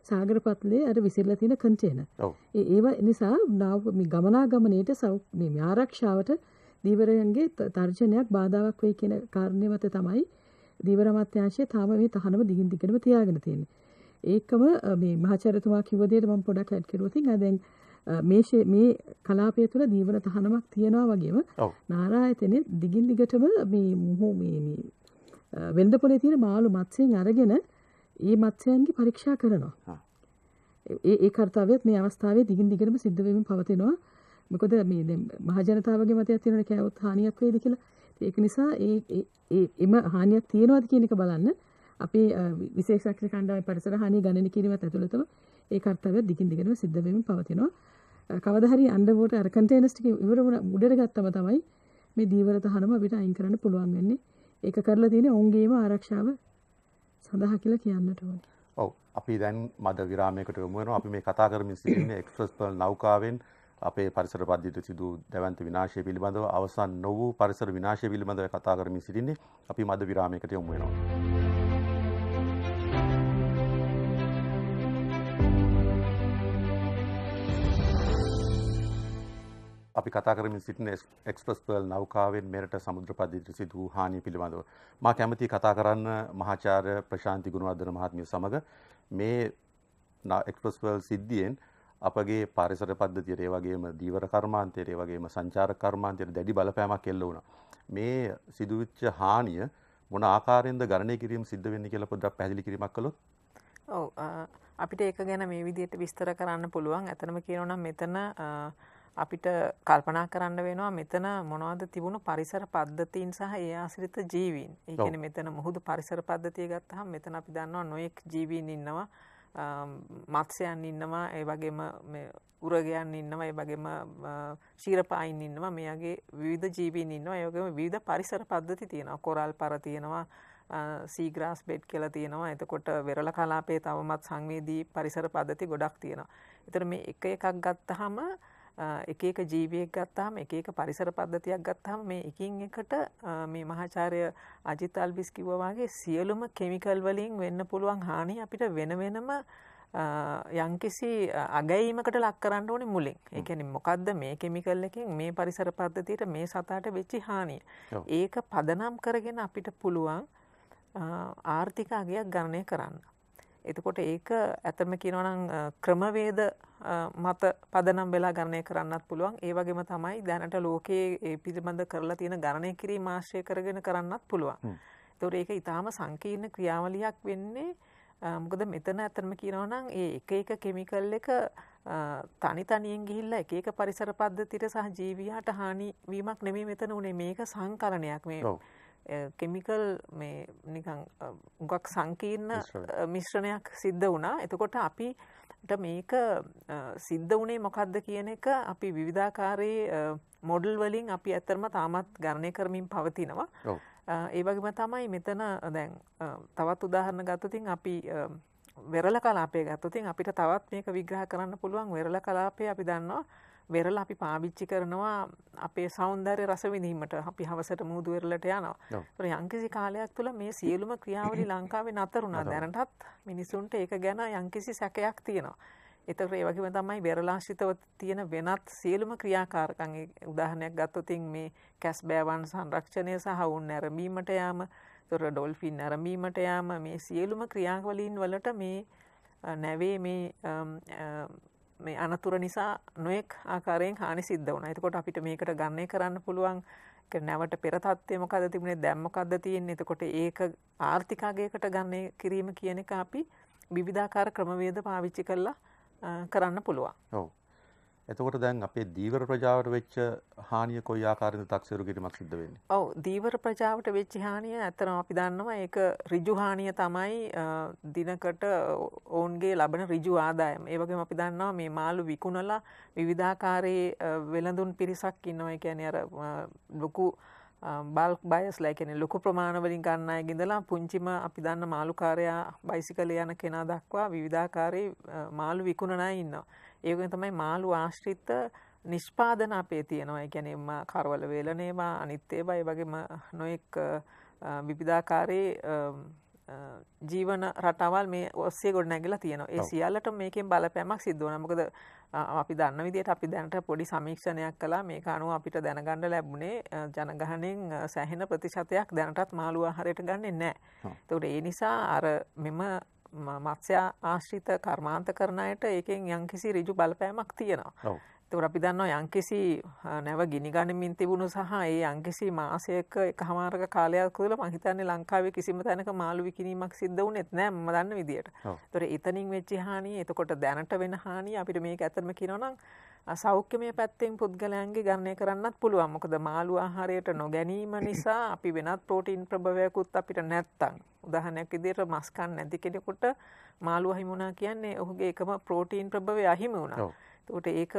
සාගර පත්ලේ අර විසිරලා තියෙන කන්ටේනර්. ඔව්. ඒව නිසා මේ ගමනාගමනයේට මේ ආරක්ෂාවට දීවරයන්ගේ තර්ජනයක් බාධාවක් වෙයි කියන කාරණේ මත තමයි දීවර අමාත්‍යාංශය තාම මේ තහනම දිගින් දිගටම තියාගෙන තියෙන්නේ. ඒකම මේ මහාචාර්යතුමා කිව්ව දෙයට මම පොඩක් ඇඩ් කරුවොත් දැන් මේ කලාපය තුළ දීවර තහනමක් තියනවා වගේම ඔව්. නාරායතනේ දිගින් දිගටම මේ වෙළඳපොලේ තියෙන මාළු මත්ස්‍යයන් අරගෙන ඒ මත්ස්‍යයන්ගේ පරීක්ෂා කරනවා. ඒ කර්තව්‍යත් මේ අවස්ථාවේ දිගින් දිගටම සිද්ධ වෙමින් පවතිනවා. මොකද මේ දැන් මහ ජනතාවගේ මතයක් තියෙනවනේ කෑවොත් හානියක් වෙයිද කියලා. ඒක නිසා එම හානියක් තියෙනවද කියන එක බලන්න අපේ විශේෂඥ කණ්ඩායම පරිසර හානිය ගණනය කිරීමත් ඇතුළතම ඒ කර්තව්‍යත් දිගින් දිගටම සිද්ධ වෙමින් පවතිනවා. කවදා හරි අන්ඩර්වෝටර් අර කන්ටේනර්ස් ටික ඉවර වුණ උඩට ගත්තම තමයි මේ දීවර තහනම අපිට අයින් කරන්න පුළුවන් වෙන්නේ. ඒක කරලා තියෙන්නේ ඔවුන්ගේම ආරක්ෂාව සඳහා කියලා කියන්නට ඕනේ. ඔව්. අපි දැන් මද විරාමයකට යමු වෙනවා. අපි මේ කතා කරමින් සිටින්නේ එක්ස්ප්‍රස් පර්ල් නෞකාවෙන් අපේ පරිසර පද්ධතියට සිදු දැවැන්ත විනාශය පිළිබඳව අවසන් නොවූ පරිසර විනාශය පිළිබඳව කතා කරමින් සිටින්නේ. අපි මද විරාමයකට යමු වෙනවා. අපි කතා කරමින් සිටින එක්ස්ප්‍රස් පර්ල් නෞකාවෙන් මෙරට සමුද්‍ර පද්ධතියට සිදු වූ හානිය පිළිබඳව. මා කැමතියි කතා කරන්න මහාචාර්ය ප්‍රශාන්ති ගුණවර්ධන මහත්මිය සමග මේ එක්ස්ප්‍රස් පර්ල් සිද්ධියෙන් අපගේ පරිසර පද්ධතියට ඒ වගේම දීවර කර්මාන්තයට ඒ වගේම සංචාරක කර්මාන්තයට දැඩි බලපෑමක් එල්ල වුණා. මේ සිදුවෙච්ච හානිය මොන ආකාරයෙන්ද ගණනය කිරීම සිද්ධ වෙන්නේ කියලා පොඩ්ඩක් පැහැදිලි කිරීමක් කළොත්. ඔව් අපිට ඒක ගැන මේ විදිහට විස්තර කරන්න පුළුවන්. ඇත්තම කියනවා නම් මෙතන අපිට කල්පනා කරන්න වෙනවා මෙතන මොනවද තිබුණු පරිසර පද්ධතීන් සහ ඒ ආශ්‍රිත ජීවීන්. ඒ කියන්නේ මෙතන මුහුදු පරිසර පද්ධතිය ගත්තහම මෙතන අපි දන්නවා නොයෙක් ජීවීන් ඉන්නවා. මත්ස්‍යයන් ඉන්නවා, ඒ වගේම මේ උරගයන් ඉන්නවා, ඒ වගේම ශීරපායින් ඉන්නවා, මෙයාගේ විවිධ ජීවීන් ඉන්නවා. ඒ වගේම විවිධ පරිසර පද්ධති තියෙනවා. කොරල් පර තියෙනවා, සී ග්‍රාස් බෙඩ් කියලා තියෙනවා. එතකොට වෙරළ කලාපයේ තවමත් සංවේදී පරිසර පද්ධති ගොඩක් තියෙනවා. ඒතර මේ එක එකක් ගත්තාම එක එක ජීවියෙක් ගත්තාම එක එක පරිසර පද්ධතියක් ගත්තාම මේ එකින් එකට මේ මහාචාර්ය අජිත් අල්විස් කිව්වා වගේ සියලුම කිමිකල් වලින් වෙන්න පුළුවන් හානිය අපිට වෙන වෙනම යම්කිසි අගැයීමකට ලක් කරන්න ඕනේ මුලින්. ඒ කියන්නේ මොකද්ද මේ කිමිකල් එකෙන් මේ පරිසර පද්ධතියට මේ සතාට වෙච්ච හානිය. ඒක පදනම් කරගෙන අපිට පුළුවන් ආර්ථික අගයක් ගණනය කරන්න. එතකොට ඒක ඇත්තම කියනවා නම් ක්‍රමවේද මත පදනම් වෙලා ගණනය කරන්නත් පුළුවන්. ඒ වගේම තමයි දැනට ලෝකයේ ඒ පිළිබඳ කරලා තියෙන ගණනය කිරීම ආශ්‍රය කරගෙන කරන්නත් පුළුවන්. ඒතකොට ඒක ඊටාම සංකීර්ණ ක්‍රියාවලියක් වෙන්නේ. මොකද මෙතන ඇත්තම කියනවා නම් ඒ එක එක කිමිකල් එක තනි තනියෙන් ගිහිල්ලා එක එක පරිසර පද්ධතියට සහ ජීවියාට හානි වීමක් නෙමෙයි මෙතන උනේ. මේක සංකලනයක්. මේ කෙමිකල් මේ නිකන් උගක් සංකීර්ණ මිශ්‍රණයක් සිද්ධ වුණා. එතකොට අපිට මේක සිද්ධ වුණේ මොකද්ද කියන එක අපි විවිධාකාරයේ මොඩල් වලින් අපි ඇත්තටම තාමත් ගණනය කරමින් පවතිනවා. ඒ වගේම තමයි මෙතන දැන් තවත් උදාහරණ ගත්තොත් අපි වෙරළ කලාපය ගත්තොත් අපිට තවත් මේක විග්‍රහ කරන්න පුළුවන්. වෙරළ කලාපය අපි දන්නවා වෙරළ අපි පාවිච්චි කරනවා අපේ සෞන්දර්ය රස විඳීමට. අපි හවසට මුහුදු වෙරළට යනවා. ඒතර යම්කිසි කාලයක් තුළ මේ සියලුම ක්‍රියාවලි ලංකාවේ නතර වුණා. දැනටත් මිනිසුන්ට ඒක ගැන යම්කිසි සැකයක් තියෙනවා. ඒතර ඒ වගේම තමයි වෙරළාශ්‍රිතව තියෙන වෙනත් සියලුම ක්‍රියාකාරකම්. උදාහරණයක් ගත්තොත් මේ කැස්බෑවන් සංරක්ෂණය සහ උන් නැරඹීමට යාම, ඒතර ඩොල්ෆින් නැරඹීමට යාම, මේ සියලුම ක්‍රියාවලීන් වලට මේ නැවේ මේ අනතුර නිසා නොඑක් ආකාරයෙන් හානි සිද්ධ වුණා. එතකොට අපිට මේකට ගණනය කරන්න පුළුවන් නැවට පෙර තත්ත්වය මොකද්ද තිබුණේ, දැන් මොකද්ද තියෙන්නේ. එතකොට ඒක ආර්ථික අගයකට ගණනය කිරීම කියන එක අපි විවිධාකාර ක්‍රමවේද පාවිච්චි කරලා කරන්න පුළුවන්. ඔව්. එතකොට දැන් අපේ දීවර ප්‍රජාවට වෙච්ච හානිය කොයි ආකාරයෙන්ද තක්සේරු කිරීමක් සිද්ධ වෙන්නේ? ඔව්, දීවර ප්‍රජාවට වෙච්ච හානිය ඇත්තටම අපි දන්නවා ඒක ඍජු හානිය තමයි දිනකට ඔවුන්ගේ ලබන ඍජු ආදායම. ඒ වගේම අපි දන්නවා මේ මාළු විකුණලා විවිධාකාරයේ වෙළඳුන් පිරිසක් ඉන්නවා. ඒ කියන්නේ අර ලොකු බල්ක් බයස්ලා, කියන්නේ ලොකු ප්‍රමාණ වලින් ගන්න අය ඉඳලා පුංචිම අපි දන්න මාළුකාරයා බයිසිකලේ යන කෙනා දක්වා විවිධාකාරයේ මාළු විකුණන අය ඉන්නවා. ඒ වගේම තමයි මාළු ආශ්‍රිත නිෂ්පාදන අපේ තියෙනවා. ඒ කියන්නේ කරවල වේලන ඒවා, අනිත් ඒවා, ඒ වගේම නොඑක් විවිධාකාරයේ ජීවන රටාවල් මේ ඔස්සේ ගොඩ නැගිලා තියෙනවා. ඒ සියල්ලට මේකෙන් බලපෑමක් සිද්ධ වෙනවා. මොකද අපි දන්න විදිහට අපි දැනට පොඩි සමීක්ෂණයක් කළා. මේක අනුව අපිට දැනගන්න ලැබුණේ ජනගහණයෙන් සෑහෙන ප්‍රතිශතයක් දැනටත් මාළු ආහාරයට ගන්නෙ නැහැ. ඒකට ඒ නිසා අර මෙම මත්ස්‍ය ආශ්‍රිත කර්මාන්ත කරන අයට ඒකෙන් යම්කිසි ඍජු බලපෑමක් තියෙනවා. ඒකට අපි දන්නවා යම්කිසි නැව ගිනි ගනිමින් තිබුණු සහ ඒ යම්කිසි මාසයක එකමාරක කාලයක් තුළ මම හිතන්නේ ලංකාවේ කිසිම තැනක මාළු විකිණීමක් සිද්ධ වුණෙත් නැහැ මම දන්න විදියට. ඒතර එතනින් වෙච්ච හානිය, එතකොට දැනට වෙන හානිය අපිට මේක ඇත්තටම කියනවා නම් සෞඛ්‍යමය පැත්තෙන් පුද්ගලයන්ගේ ගණනය කරන්නත් පුළුවන්. මොකද මාළු ආහාරයට නොගැනීම නිසා අපි වෙනත් ප්‍රෝටීන් ප්‍රභවයකුත් අපිට නැත්තම්, උදාහරණයක් විදිහට මස් කන්න නැති කෙනෙකුට මාළු අහිමි වුණා කියන්නේ ඔහුගේ එකම ප්‍රෝටීන් ප්‍රභවය අහිමි වුණා. ඒකට ඒක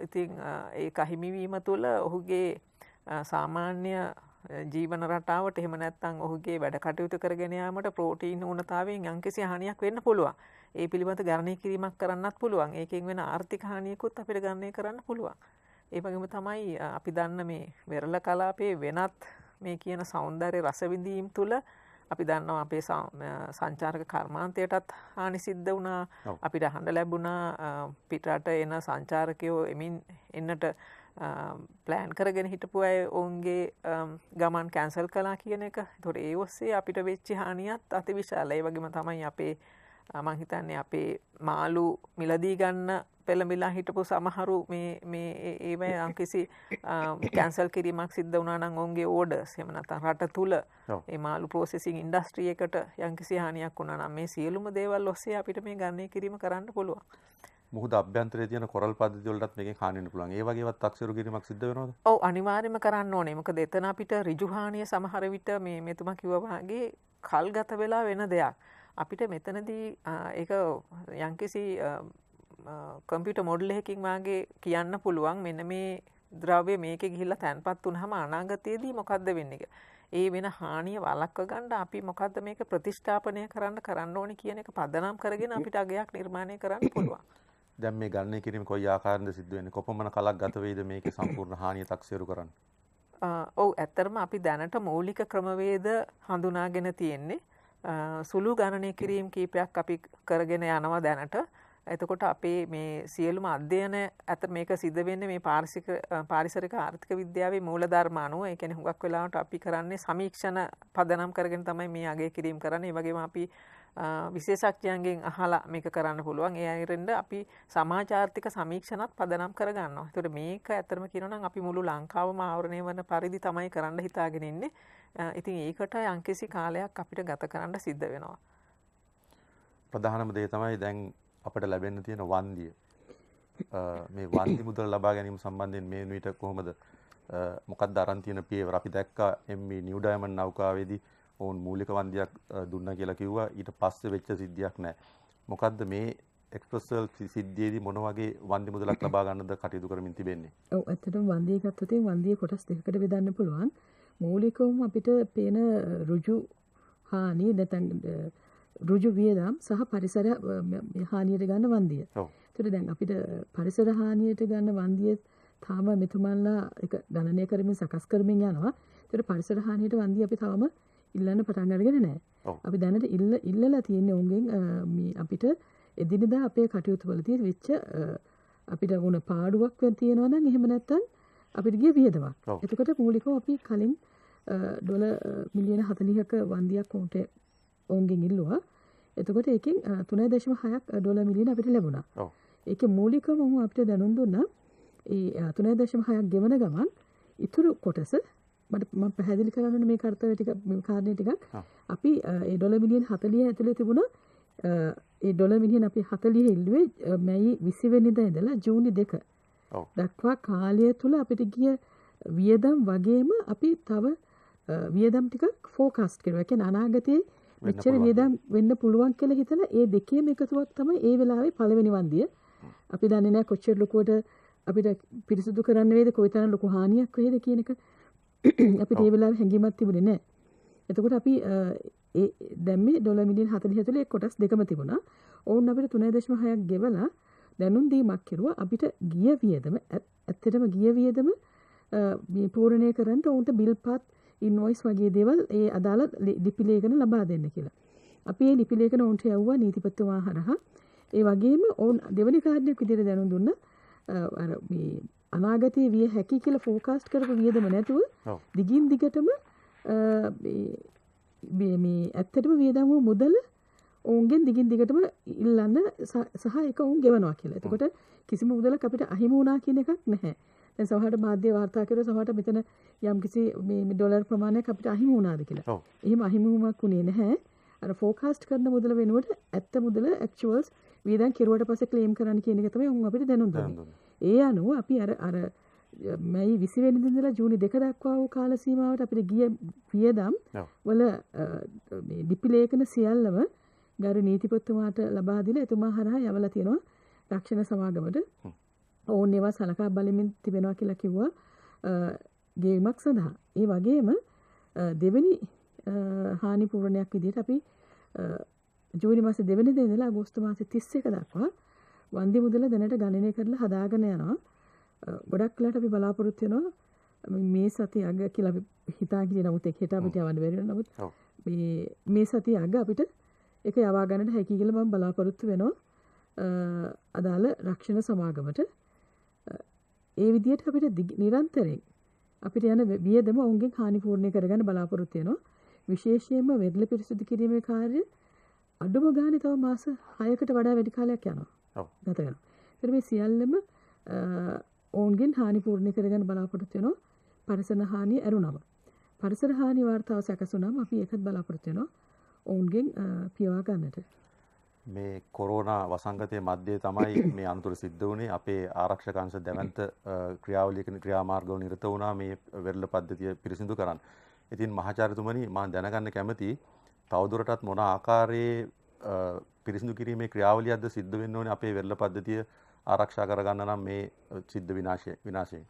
ඉතින් ඒක අහිමි වීම තුළ ඔහුගේ සාමාන්‍ය ජීවන රටාවට එහෙම නැත්නම් ඔහුගේ වැඩ කටයුතු කරගෙන යාමට ප්‍රෝටීන් ඌනතාවයෙන් යම්කිසි හානියක් වෙන්න පුළුවන්. ඒ පිළිබඳ ගණනය කිරීමක් කරන්නත් පුළුවන්. ඒකෙන් වෙන ආර්ථික හානියකුත් අපිට ගණනය කරන්න පුළුවන්. ඒ වගේම තමයි අපි දන්න මේ වෙරළ කලාපයේ වෙනත් මේ කියන සෞන්දර්ය රස විඳීම් තුළ අපි දන්නවා අපේ සංචාරක කර්මාන්තයටත් හානි සිද්ධ වුණා. අපිට අහන්න ලැබුණා පිටරට එන සංචාරකයෝ එමින් එන්නට ප්ලෑන් කරගෙන හිටපු අය ඔවුන්ගේ ගමන් කැන්සල් කළා කියන එක. ඒතකොට ඒ ඔස්සේ අපිට වෙච්ච හානියත් අතිවිශාලයි. ඒ වගේම තමයි අපේ මම හිතන්නේ අපේ මාළු මිලදී ගන්න පෙළඹිලා හිටපු සමහරු මේ ඒව යම්කිසි කැන්සල් කිරීමක් සිද්ධ වුණා නම් ඔවුන්ගේ ඕඩර්ස් එහෙම නැත්නම් රට තුල මේ මාළු ප්‍රොසෙසින් ඉන්ඩස්ට්‍රි එකට යම්කිසි හානියක් වුණා නම් මේ සියලුම දේවල් ඔස්සේ අපිට මේ ගණනය කිරීම කරන්න පුළුවන්. මුහුද අභ්‍යන්තරයේ තියෙන කොරල් පද්ධති වලටත් මේකෙන් හානි වෙන්න පුළුවන්. ඒ වගේවත් තක්සේරු කිරීමක් සිද්ධ වෙනවද? ඔව්, අනිවාර්යයෙන්ම කරන්න ඕනේ. මොකද එතන අපිට ඍජු හානිය සමහර විට මේ මෙතුමා කිව්වා වගේ කල්ගත වෙලා වෙන දෙයක්. අපිට මෙතනදී ඒක යම්කිසි කම්පියුටර් මොඩල් එකකින් වාගේ කියන්න පුළුවන් මෙන්න මේ ද්‍රව්‍ය මේකේ ගිහිල්ලා තැන්පත් වුනහම අනාගතයේදී මොකද්ද වෙන්නේ කියලා. ඒ වෙන හානිය වළක්ව ගන්න අපි මොකද්ද මේක ප්‍රතිස්ථාපනය කරන්න ඕනේ කියන එක පදනම් කරගෙන අපිට අගයක් නිර්මාණය කරන්න පුළුවන්. දැන් මේ ගණනය කිරීම කොයි ආකාරයෙන්ද සිද්ධ වෙන්නේ? කොපමණ කලක් ගත වෙයිද මේකේ සම්පූර්ණ හානිය තක්සේරු කරන්න? ඔව්, ඇත්තටම අපි දැනට මූලික ක්‍රමවේද හඳුනාගෙන තියෙන්නේ. සුළු ගණනය කිරීම කීපයක් අපි කරගෙන යනවා දැනට. එතකොට අපේ මේ සියලුම අධ්‍යයන අතර මේක සිද්ධ වෙන්නේ මේ පාරිසරික ආර්ථික විද්‍යාවේ මූලධර්ම අනුව. ඒ කියන්නේ හුඟක් වෙලාවට අපි කරන්නේ සමීක්ෂණ පදනම් කරගෙන තමයි මේ අගය කිරීම කරන්නේ. ඒ වගේම අපි විශේෂඥයන්ගෙන් අහලා මේක කරන්න පුළුවන්. ඒ අයිරෙන්ද අපි සමාජ ආර්ථික සමීක්ෂණත් පදනම් කරගන්නවා. ඒතකොට මේක ඇත්තටම කියනවා නම් අපි මුළු ලංකාවම ආවරණය වන පරිදි තමයි කරන්න හිතාගෙන ඉන්නේ. ඉතින් ඒකට යම්කිසි කාලයක් අපිට ගත කරන්න සිද්ධ වෙනවා. ප්‍රධානම දේ තමයි දැන් අපිට ලැබෙන්න තියෙන වන්දිය. මේ වන්දි මුදල් ලබා ගැනීම සම්බන්ධයෙන් මේ විට කොහොමද මොකක්ද අරන් තියෙන පියවර? අපි දැක්කා MV නිව් ඩයමන්ඩ් නෞකාවේදී ඕන් මූලික වන්දියක් දුන්නා කියලා කිව්වා. ඊට පස්සේ වෙච්ච සිද්ධියක් නැහැ. මොකද්ද මේ එක්ස්ප්‍රෙස්වල් සිද්ධියේදී මොන වගේ වන්දි මුදලක් ලබා ගන්නද කටයුතු කරමින් තිබෙන්නේ? ඔව්, ඇත්තටම වන්දිය ගත්තොත් වන්දිය කොටස් දෙකකට බෙදන්න පුළුවන්. මූලිකවම අපිට පේන ඍජු හානි නැත්නම් රුජු වියදම් සහ පරිසර හානියට ගන්න වන්දිය. ඔව්. ඒතර දැන් අපිට පරිසර හානියට ගන්න වන්දිය තාම මෙතුමන්ලා එක ගණනය කරමින් සකස් කරමින් යනවා. ඒතර පරිසර හානියට වන්දිය අපි තාම ඉල්ලන්න පටන් අරගෙන නැහැ. ඔව්. අපි දැනට ඉල්ලලා තියෙන්නේ උන්ගෙන් මේ අපිට එදිනෙදා අපේ කටයුතු වලදී වෙච්ච අපිට වුණ පාඩුවක් වෙන තියෙනවා නම් එහෙම නැත්නම් අපිට ගිය වියදමක්. ඔව්. එතකොට මූලිකව අපි කලින් ඩොලර් මිලියන 40ක වන්දියක් ඔවුන්ගෙන් ඉල්ලුවා. එතකොට ඒකෙන් 3.6ක් ඩොලර් මිලියන අපිට ලැබුණා. ඔව්. ඒකේ මූලිකවම අපිට දැනුම් දුන්නා ඒ 3.6ක් ගෙවන ගමන් ඉතුරු කොටස මම පැහැදිලි කරන්න මේ කාර්යය ටික මේ කාරණේ ටිකක් අපි ඒ ඩොලර් මිලියන 40 ඇතුලේ තිබුණා ඒ ඩොලර් මිලියන අපි 40 ඉල්ලුවේ මැයි 20 වෙනිදා ඉඳලා ජූනි 2 දක්වා කාලය තුල අපිට ගිය වියදම් වගේම අපි තව වියදම් ටිකක් ෆෝකාස්ට් කරුවා. ඒ කියන්නේ අනාගතයේ මෙච්චර වියදම් වෙන්න පුළුවන් කියලා හිතලා ඒ දෙකේම එකතුවක් තමයි ඒ වෙලාවේ පළවෙනි වන්දිය. අපි දන්නේ නැහැ කොච්චර ලොකුවට අපිට පිරිසුදු කරන්න වේද කොයිතරම් ලොකු හානියක් වේද කියන එක අපිට ඒ වෙලාවේ හැඟීමක් තිබුණේ නැහැ. එතකොට අපි ඒ දැම්මේ ඩොලර් මිලියන 40 ඇතුලේ කොටස් දෙකම තිබුණා. ඕන් අපිට 3.6ක් ගෙවලා දැනුම් දීමක් කෙරුවා. අපිට ගිය වියදම ඇත්තටම ගිය වියදම මේ පූර්ණණය කරන්න උන්ට බිල් පාත් ඉන්වොයිස් වගේ දේවල් ඒ අදාළ ලිපි ලේඛන ලබා දෙන්න කියලා. අපි ඒ ලිපි ලේඛන උන්ට යවුවා නීතිපතිතුමා හරහා. ඒ වගේම ඔවුන් දෙවෙනි කාරණයක් විදිහට දැනුම් දුන්නා. අර මේ අනාගතයේ විය හැකි කියලා ෆෝකාස්ට් කරපු වියදම නැතුව දිගින් දිගටම මේ ඇත්තටම වියදම් වූ මුදල ඔවුන්ගෙන් දිගින් දිගටම ඉල්ලන්න සහ ඒක ඔවුන් ගෙවනවා කියලා. එතකොට කිසිම මුදලක් අපිට අහිමි වුණා කියන එකක් නැහැ. දැන් සමහරට මාධ්‍ය වාර්තා කරලා සමහරට මෙතන යම් කිසි මේ ඩොලර් ප්‍රමාණයක් අපිට අහිමි වුණාද කියලා. එහෙම අහිමි වුණාක් උනේ නැහැ. අර ෆෝකාස්ට් කරන මුදල වෙනුවට ඇත්ත මුදල ඇක්චුවල්ස් වියදම් කෙරුවට පස්සේ ක්ලේම් කරන්න කියන එක තමයි උන් අපිට දැනුම් දුන්නේ. ඒ අනුව අපි අර මැයි 20 වෙනිදා ඉඳලා ජූනි 2 දක්වා වූ කාල සීමාවට අපිට ගිය වියදම් වල මේ ලිපි ලේඛන සියල්ලම ගරු නීතිපතිතුමාට ලබා දීලා එතුමා හරහා යවලා තියෙනවා රක්ෂණ සමාගමට. ඕන් ඒවා සලකා බලමින් තිබෙනවා කියලා කිව්වා ගෙවීමක් සඳහා. ඒ වගේම දෙවෙනි හානි පූර්ණයක් විදිහට අපි ජූනි මාසේ 2 වෙනිදා ඉඳලා අගෝස්තු මාසේ 31 දක්වා වන්දි මුදල දැනට ගණනය කරලා හදාගෙන යනවා. ගොඩක් වෙලාවට අපි බලාපොරොත්තු වෙනවා මේ සතිය අග කියලා අපි හිතා ගියේ නමුත් ඒක හෙට අපිට යවන්න බැරි වෙනවා. නමුත් මේ සතිය අග අපිට ඒක යවා ගන්නට හැකි කියලා මම බලාපොරොත්තු වෙනවා අදාළ රක්ෂණ සමාගමට. ඒ විදිහට අපිට නිරන්තරයෙන් අපිට යන වියදම ඔවුන්ගෙන් හානි පූර්ණය කරගන්න බලාපොරොත්තු වෙනවා. විශේෂයෙන්ම වෙරළ පිරිසිදු කිරීමේ කාර්ය අඩුම ගානේ තව මාස 6කට වඩා වැඩි කාලයක් යනවා. ගත වෙනවා. ඒතර මේ සියල්ලම ඔවුන්ගෙන් හානි පූර්ණය කරගන්න බලාපොරොත්තු වෙනවා. පරිසර හානිය ඇරුණම. පරිසර හානි වාර්තාව සැකසුනම අපි ඒකත් බලාපොරොත්තු වෙනවා ඔවුන්ගෙන් පියවා ගන්නට. මේ කොරෝනා වසංගතයේ මැද්දේ තමයි මේ අනතුරු සිද්ධ වුණේ. අපේ ආරක්ෂක අංශ දැවැන්ත ක්‍රියාවලියක ක්‍රියාමාර්ගවල නිරත වුණා මේ වෙරළ පද්ධතිය පිරිසිදු කරන්න. ඉතින් මහාචාර්යතුමනි මම දැනගන්න කැමතියි තවදුරටත් මොන ආකාරයේ පිරිසිදු කිරීමේ ක්‍රියාවලියක්ද සිද්ධ වෙන්න ඕනේ අපේ වෙරළ පද්ධතිය ආරක්ෂා කරගන්න නම් මේ සිද්ධ විනාශයෙන්.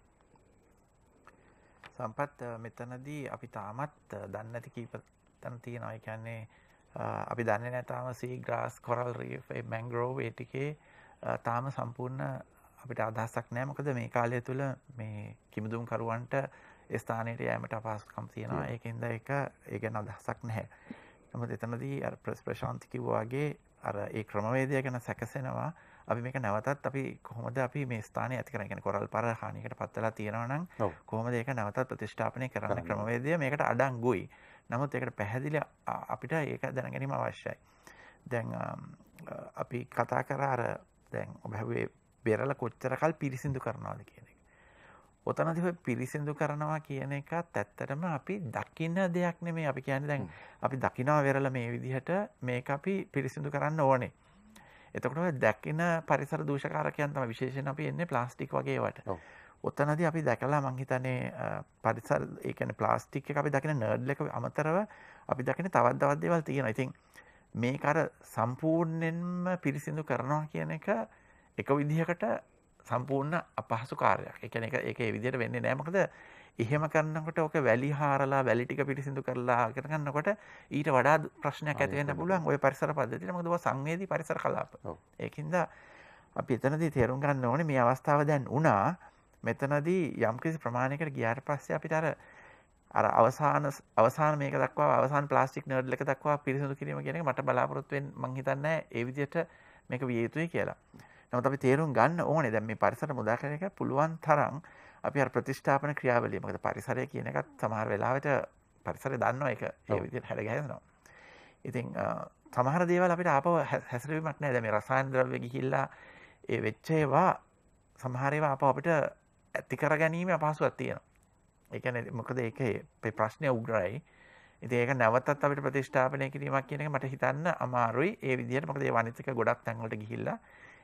සම්පත් මෙතනදී අපි තාමත් දන්නේ නැති කීප තැන තියෙනවා. ඒ කියන්නේ අපි දන්නේ නැහැ තාම සී ග්‍රාස් කොරල් රීෆ් මැන්ග්‍රෝව් ඒ ටිකේ තාම සම්පූර්ණ අපිට අදහසක් නැහැ. මොකද මේ කාලය තුල මේ කිමිදුම් කරුවන්ට ඒ ස්ථානයට යෑමට අපහසුකම් තියෙනවා. ඒකෙන්ද ඒ ගැන අදහසක් නැහැ. නමුත් එතනදී අර ප්‍රශාන්ත කිව්වා වගේ අර ඒ ක්‍රමවේදය ගැන සැකසෙනවා. අපි මේක නැවතත් අපි කොහොමද අපි මේ ස්ථානය ඇති කරන්නේ? කියන්නේ කොරල් පාර හානියකට පත් වෙලා තියෙනවා නම් කොහොමද ඒක නැවතත් ප්‍රතිස්ථාපනය කරන්න ක්‍රමවේදය මේකට අඩංගුයි. නමුත් ඒකට පැහැදිලි අපිට ඒක දැන ගැනීම අවශ්‍යයි. දැන් අපි කතා කරා අර දැන් ඔබ හැබැයි බෙරළ කොච්චරකල් පිරිසිදු කරනවද කියන එක. ඔතනදී ඔය පිරිසිදු කරනවා කියන එකත් ඇත්තටම අපි දකින්න දෙයක් නෙමෙයි. අපි කියන්නේ දැන් අපි දකිනවා වෙරළ මේ විදිහට මේක අපි පිරිසිදු කරන්න ඕනේ. එතකොට ඔය දකින පරිසර දූෂකාරකයන් තමයි විශේෂයෙන් අපි එන්නේ ප්ලාස්ටික් වගේ ඒවට. ඔතනදී අපි දැකලා මං හිතන්නේ පරිසර ඒ කියන්නේ ප්ලාස්ටික් එක අපි දකින නර්ඩ් එක අමතරව අපි දකින තවත් දේවල් තියෙනවා. ඉතින් මේක අර සම්පූර්ණයෙන්ම පිරිසිදු කරනවා කියන එක විදිහකට සම්පූර්ණ අපහසු කාර්යයක්. ඒ කියන්නේ ඒක ඒ විදිහට වෙන්නේ නැහැ. මොකද එහෙම කරනකොට ඔක වැලි හාරලා වැලි ටික පිරිසිදු කරලා කරනකොට ඊට වඩා ප්‍රශ්නයක් ඇති වෙන්න පුළුවන් ওই පරිසර පද්ධතියට. මොකද ඔය සංවේදී පරිසර කලාප. ඒකින්ද අපි එතනදී තේරුම් ගන්න ඕනේ මේ අවස්ථාව දැන් වුණා. මෙතනදී යම්කිසි ප්‍රමාණයකට ගියාට පස්සේ අපිට අර අවසාන මේක දක්වා අවසාන ප්ලාස්ටික් නර්ඩ් එක දක්වා පිරිසිදු කිරීම කියන එක මට බලාපොරොත්තු වෙන්න මං හිතන්නේ ඒ විදිහට මේක විය යුතුයි කියලා. නමුත් අපි තේරුම් ගන්න ඕනේ දැන් මේ පරිසර මුදා කරන එක පුළුවන් තරම් අපි අර ප්‍රතිෂ්ඨාපන ක්‍රියාවලිය. මොකද පරිසරය කියන එකත් සමහර වෙලාවට පරිසරය දන්නවා ඒක ඒ විදිහට හැදගැහෙනවා. ඉතින් සමහර දේවල් අපිට ආපහු හැසිරෙවීමක් නැහැ. දැන් මේ රසායන ද්‍රව්‍ය ගිහිල්ලා ඒ වෙච්ච ඒවා සමහර ඒවා ආපහු අපිට ඇති කර ගැනීම අපහසුවක් තියෙනවා. ඒ කියන්නේ මොකද ඒකේ ප්‍රශ්නය උග්‍රයි. ඉතින් ඒක නැවතත් අපිට ප්‍රතිෂ්ඨාපනය කිරීමක් කියන එක මට හිතන්න අමාරුයි. ඒ විදිහට මොකද ඒ වනිතික ගොඩක් තැන් වලට ගිහිල්ලා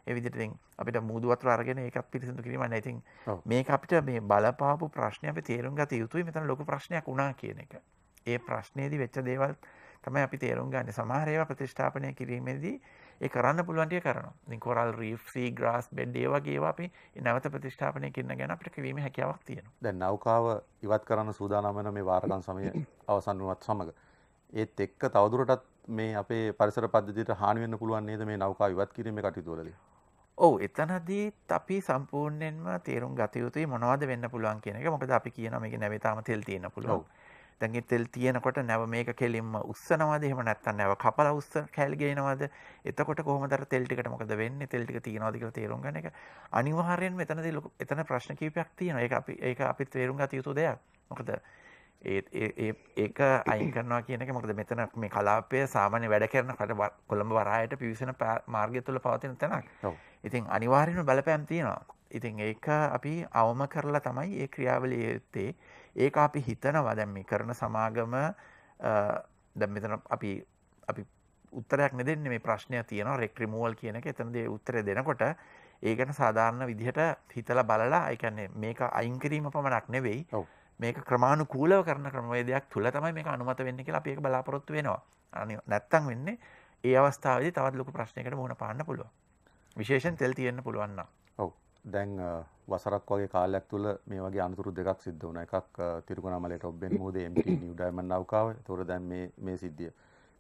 ඒ විදිහට ඉතින් අපිට මූදු වතුර අරගෙන ඒකත් පිරිසිදු කිරීම නැහැ. ඉතින් මේක අපිට මේ බලපාපු ප්‍රශ්නේ අපි තේරුම් ගත යුතුයි. මෙතන ලොකු ප්‍රශ්නයක් වුණා කියන එක. ඒ ප්‍රශ්නේදී වෙච්ච දේවල් තමයි අපි තේරුම් ගන්න. සමහර ඒවා ප්‍රතිෂ්ඨාපනය කිරීමේදී ඒ කරන්න පුළුවන් ටික කරනවා. ඉතින් කොරල් රීෆ්, සී ග්‍රාස් බෙඩ් ඒ වගේ ඒවා අපි නැවත ප්‍රතිෂ්ඨාපනය කිරීම ගැන අපිට කිවීමේ හැකියාවක් තියෙනවා. දැන් නෞකාව ඉවත් කරන්න සූදානම් වෙන මේ වාරගම් සමය අවසන් වුණත් සමග ඒත් එක්ක තවදුරටත් මේ අපේ පරිසර පද්ධතියට හානි වෙන්න පුළුවන් නේද මේ නෞකාව ඉවත් කිරීමේ කටයුතු වලදී? ඔව් එතනදීත් අපි සම්පූර්ණයෙන්ම තේරුම් ගත යුතුයි මොනවද වෙන්න පුළුවන් කියන එක. මොකද අපි කියනවා මේකේ නැවේ තාම තෙල් තියෙන්න පුළුවන්. දැන් ඒ තෙල් තියෙනකොට නැව මේක කෙලින්ම උස්සනවද? එහෙම නැත්නම් නැව කපලා කෑලි ගේනවද? එතකොට කොහොමද අර තෙල් ටිකට මොකද වෙන්නේ? තෙල් ටික තියනවද කියලා තේරුම් ගන්න එක අනිවාර්යෙන්ම එතනදී එතන ප්‍රශ්න කිහිපයක් තියෙනවා. ඒක අපි තේරුම් ගත යුතු දෙයක්. මොකද ඒක අයින් කරනවා කියන එක මොකද මෙතන මේ කලාපය සාමාන්‍ය වැඩ කරන කොළඹ වරායට පිවිසෙන මාර්ගය තුල පවතින තැනක්. ඉතින් අනිවාර්යෙන්ම බලපෑම් තියෙනවා. ඉතින් ඒක අපි අවම කරලා තමයි මේ ක්‍රියාවලිය යුත්තේ. ඒක අපි හිතනවා දැන් මේ කරන සමාගම දැන් මෙතන අපි උත්තරයක් නෙදෙන්නේ මේ ප්‍රශ්නය තියෙනවා රෙක් රිමූවල් කියන එක. එතනදී උත්තරය දෙනකොට ඒ ගැන සාධාරණ විදිහට හිතලා බලලා ඒ කියන්නේ මේක අයින් කිරීම පමණක් නෙවෙයි. මේක ක්‍රමානුකූලව කරන ක්‍රමවේදයක් තුල තමයි මේක අනුමත වෙන්නේ කියලා අපි ඒක බලාපොරොත්තු වෙනවා. නැත්තම් වෙන්නේ ඒ අවස්ථාවේදී තවත් ලොකු ප්‍රශ්නයකට මුහුණ පාන්න පුළුවන්. විශේෂයෙන් තෙල් තියෙන්න පුළුවන් නම්. ඔව්. දැන් වසරක් වගේ කාලයක් තුල මේ වගේ අනතුරු දෙකක් සිද්ධ වුණා. එකක් තිරුකෝණාමලයට ඔබ්බෙන් මුහුදේ MT නිව් ඩයමන්ඩ් නෞකාව. ඒතකොට දැන් මේ සිද්ධිය.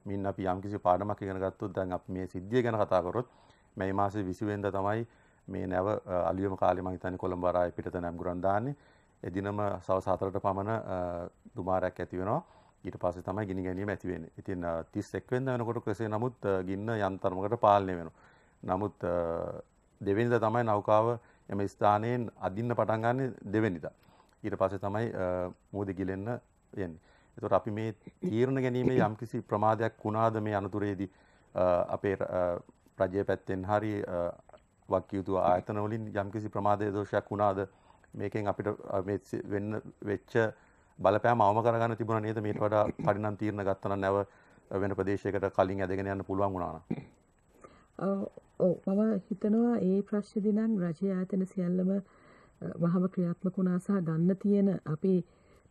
මින් අපි යම්කිසි පාඩමක් ඉගෙන ගත්තොත් දැන් අපි මේ සිද්ධිය ගැන කතා කරොත් මේ මාසේ 20 වෙනිදා තමයි මේ නැව අලියම කාලේ මම හිතන්නේ කොළඹ වරාය පිටත නැම්ගුරන් දාන්නේ. එදිනම සවස් 4ට පමණ දුමාරයක් ඇති වෙනවා. ඊට පස්සේ තමයි ගිනි ගැනීම ඇති වෙන්නේ. ඉතින් 31 වෙනිදා වෙනකොට කෙසේ නමුත් ගින්න යන්තරමකට පාලනය වෙනවා. නමුත් දෙවෙනිදා තමයි නෞකාව එම ස්ථානයෙන් අදින්න පටන් ගන්න දෙවෙනිදා. ඊට පස්සේ තමයි මුහුදේ ගිලෙන්න යන්නේ. ඒතකොට අපි මේ තීරණ ගැනීමේ යම්කිසි ප්‍රමාදයක් වුණාද මේ අනතුරේදී අපේ රජයේ පැත්තෙන් හරි වක්කියුතු ආයතන වලින් යම්කිසි ප්‍රමාද දෝෂයක් වුණාද මේකෙන් අපිට මේ වෙන්න වෙච්ච බලපෑම අවම කරගන්න තිබුණා නේද? මේට වඩා කඩිනම් තීරණ ගත්තා නම් නැව වෙන ප්‍රදේශයකට කලින් ඇදගෙන යන්න පුළුවන් වුණා නම්. මම හිතනවා ඒ ප්‍රශ්නේදී නම් රජයේ ආයතන සියල්ලම වහම ක්‍රියාත්මක වුණා සහ ගන්න තියෙන අපේ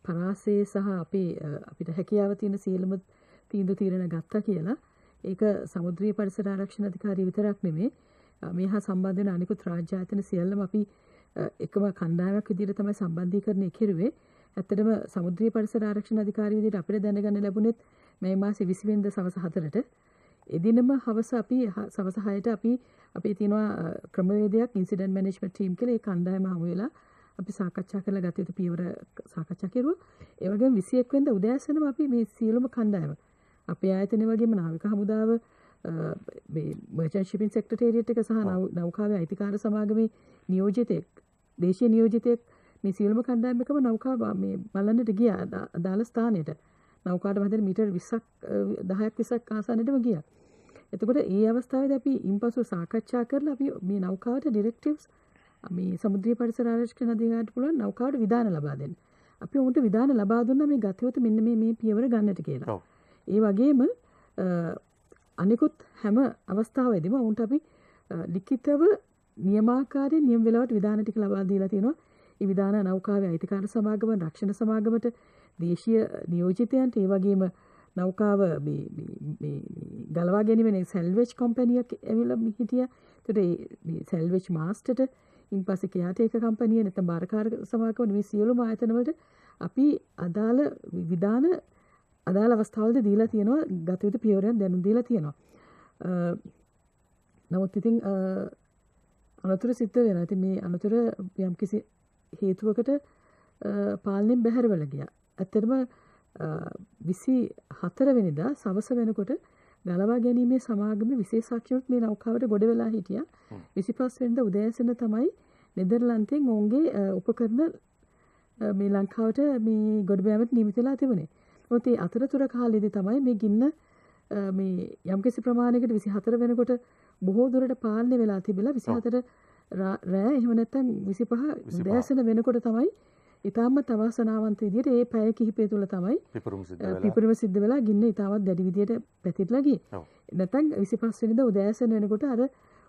පරාසයේ සහ අපිට හැකියාව තියෙන සියලුම තීරණ ගත්තා කියලා. ඒක සමුද්‍රීය පරිසර ආරක්ෂණ අධිකාරිය විතරක් නෙමෙයි. මේ හා සම්බන්ධ වෙන අනිකුත් රාජ්‍ය ආයතන සියල්ලම අපි එකම කණ්ඩායමක් විදිහට තමයි සම්බන්ධීකරණය කෙරුවේ. ඇත්තටම සමුද්‍රීය පරිසර ආරක්ෂණ අධිකාරිය විදිහට අපිට දැනගන්න ලැබුණෙත් මේ මාසේ 20 වෙනිදා සවස් 4ට. එදිනම හවස අපි සවස් 6ට අපේ තියෙනවා ක්‍රමවේදයක් ඉන්සිඩන්ට් මැනේජ්මන්ට් ටීම් කියලා ඒ කණ්ඩායම හමු වෙලා අපි සාකච්ඡා කරලා ගත යුතු පියවර සාකච්ඡා කෙරුවා. ඒ වගේම 21 වෙනිදා උදෑසනම අපි මේ සියලුම කණ්ඩායම අපේ ආයතනය වගේම නාවික හමුදාව මේ මර්චන්ට් ෂිපින් සෙක්‍රටේරියට් එක සහ නෞකාවේ අයිතිකාර සමාගමේ නියෝජිතෙක් දේශීය නියෝජිතෙක් මේ සියලුම කණ්ඩායම එකම නෞකාව මේ බලන්නට ගියා අදාළ ස්ථානෙට. නෞකාවට මැදින් මීටර් 10ක් ආසන්නටම ගියා. එතකොට ඒ අවස්ථාවේදී අපි ඉන්පසු සාකච්ඡා කරලා අපි මේ නෞකාවට ඩිරෙක්ටිව්ස් මේ සමුද්‍රීය පරිසර ආරක්ෂණ අධිකාරියට පුළුවන් නෞකාවට විධාන ලබා දෙන්න. අපි උන්ට විධාන ලබා දුන්නා මේ ගතියොත මෙන්න මේ පියවර ගන්නට කියලා. ඒ වගේම අනිකුත් හැම අවස්ථාවෙදීම උන්ට අපි ලිඛිතව නියමාකාරයෙන් නියම වෙලාවට විධාන ටික ලබා දීලා තියෙනවා. ඒ විධාන නෞකාවේ අයිතිකාර සමාගම රක්ෂණ සමාගමට දේශීය නියෝජිතයන්ට ඒ වගේම නෞකාව මේ ගලවා ගැනීමේ සැල්වෙජ් කම්පැනියක් ඇවිල්ලා හිටියා. ඒතකොට මේ සැල්වෙජ් මාස්ටර්ට ඉන්පස්සේ කෙයාටේක කම්පැනි නැත්නම් බාරකාර සමාගම මේ සියලුම ආයතන වලට අපි අදාළ විධාන අදාළ අවස්ථාවලදී දීලා තියෙනවා ගත යුතු පියවරයන් දැනුම් දීලා තියෙනවා. නමුත් ඉතින් අනතුරු සිද්ධ වෙනවා. ඉතින් මේ අනතුර යම්කිසි හේතුවකට පාලනයෙන් බැහැරවල ගියා. ඇත්තටම 24 වෙනිදා සවස වෙනකොට ගලවා ගැනීමේ සමාගමේ විශේෂඥයොත් මේ නෞකාවට ගොඩ වෙලා හිටියා. 25 වෙනිදා උදෑසන තමයි නෙදර්ලන්තයෙන් ඔවුන්ගේ උපකරණ මේ ලංකාවට මේ ගොඩ බෑමට නියමිත වෙලා තිබුණේ. මොකද ඒ අතරතුර කාලෙදී තමයි මේ ගින්න මේ යම්කිසි ප්‍රමාණයකට 24 වෙනකොට බොහෝ දුරට පාලනය වෙලා තිබිලා 24 රෑ එහෙම නැත්නම් 25 උදෑසන වෙනකොට තමයි ඊටාමත් අවසනාවන්ත විදිහට ඒ පැය කිහිපය තුළ තමයි පිපුරුම සිද්ධ වෙලා ගින්න ඊටාමත් දැඩි විදිහට පැතිරලා ගියේ. නැත්නම් 25 වෙනිදා උදෑසන වෙනකොට අර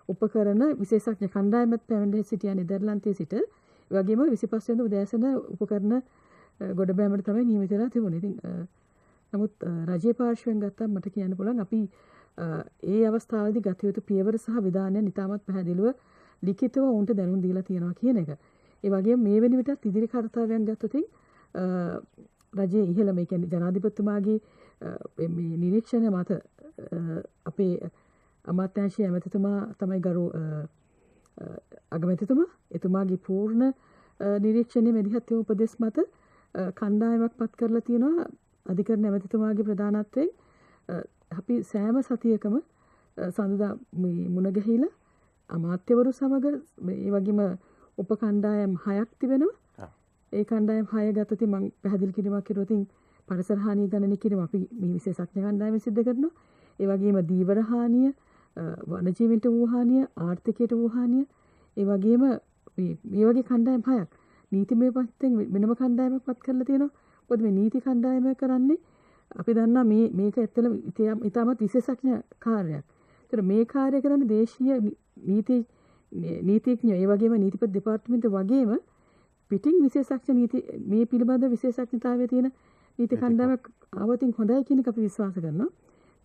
උපකරණ විශේෂඥ කණ්ඩායමත් පැමිණ සිටියා නෙදර්ලන්තයේ සිට. ඒ වගේම 25 වෙනිදා උදෑසන උපකරණ ගොඩ බෑමට තමයි නියමිත වෙලා තිබුණේ. ඉතින් නමුත් රජයේ පාර්ශ්වයෙන් ගත්තම මට කියන්න පුළුවන් අපි ඒ අවස්ථාවේදී ගත යුතු පියවර සහ විධානයන් ඉතාමත් පැහැදිලිව ලිඛිතව උන්ට දැනුම් දීලා තියෙනවා කියන එක. ඒ වගේම මේ වෙන විටත් ඉදිරි කාර්යයන් ගත්තොත් රජයේ ඉහළ මේ කියන්නේ ජනාධිපතිතුමාගේ මේ නිරීක්ෂණය මත අපේ අමාත්‍යාංශයේ ඇමතිතුමා තමයි ගරු අගමැතිතුමා එතුමාගේ පූර්ණ නිරීක්ෂණයේ මෙදිහත් උපදෙස් මත කණ්ඩායමක් පත් කරලා තියෙනවා අධිකරණ ඇමතිතුමාගේ ප්‍රධානත්වයෙන් අපි සෑම සතියකම සඳුදා මේ මුණ ගැහිලා අමාත්‍යවරු සමග ඒ වගේම උප කණ්ඩායම් 6ක් තිබෙනවා. ඒ කණ්ඩායම් 6 ගත්තොත් මම පැහැදිලි කිරීමක් කරුවොත් පරිසර හානිය ගණනය කිරීම අපි මේ විශේෂඥ කණ්ඩායම සිද්ධ කරනවා. ඒ වගේම දීවර හානිය, වනජීවීන්ට වූ හානිය, ආර්ථිකයට වූ හානිය, ඒ වගේම මේ වගේ කණ්ඩායම් 6ක් නීතිමය පැත්තෙන් වෙනම කණ්ඩායමක් පත් කරලා තියෙනවා. මොකද මේ නීති කණ්ඩායම කරන්නේ අපි දන්නා මේක ඇත්තටම ඉතාමත් විශේෂඥ කාර්යයක්. ඒතර මේ කාර්ය කරන්නේ දේශීය නීතිඥ ඒ වගේම නීතිපති දෙපාර්තමේන්තුව වගේම පිටින් විශේෂඥ නීති මේ පිළිබඳ විශේෂඥතාවය තියෙන නීති කණ්ඩායමක් ආවතින් හොඳයි කියන එක අපි විශ්වාස කරනවා.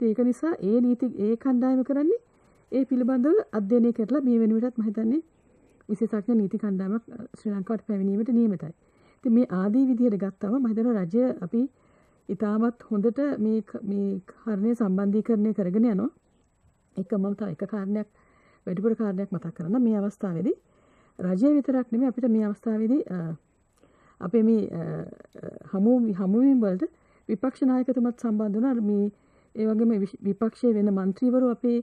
ඒක නිසා ඒ කණ්ඩායම කරන්නේ ඒ පිළිබඳව අධ්‍යයනය කරලා මේ වෙනුවටත් මම හිතන්නේ විශේෂඥ නීති කණ්ඩායමක් ශ්‍රී ලංකාවට පැමිණීමට නියමිතයි. ඉතින් මේ ආදී විදිහට ගත්තම මම හිතනවා රජය අපි ඉතාමත් හොඳට මේ කාරණේ සම්බන්ධීකරණය කරගෙන යනවා. එක මම තව එක කාරණයක් වැඩිපුර කාරණයක් මතක් කරන්න මේ අවස්ථාවේදී රජය විතරක් නෙමෙයි අපිට මේ අවස්ථාවේදී අපේ මේ හමුවීම් වලට විපක්ෂ නායකතුමත් සම්බන්ධ වුණා. මේ ඒ වගේම විපක්ෂයේ වෙන മന്ത്രിවරු අපේ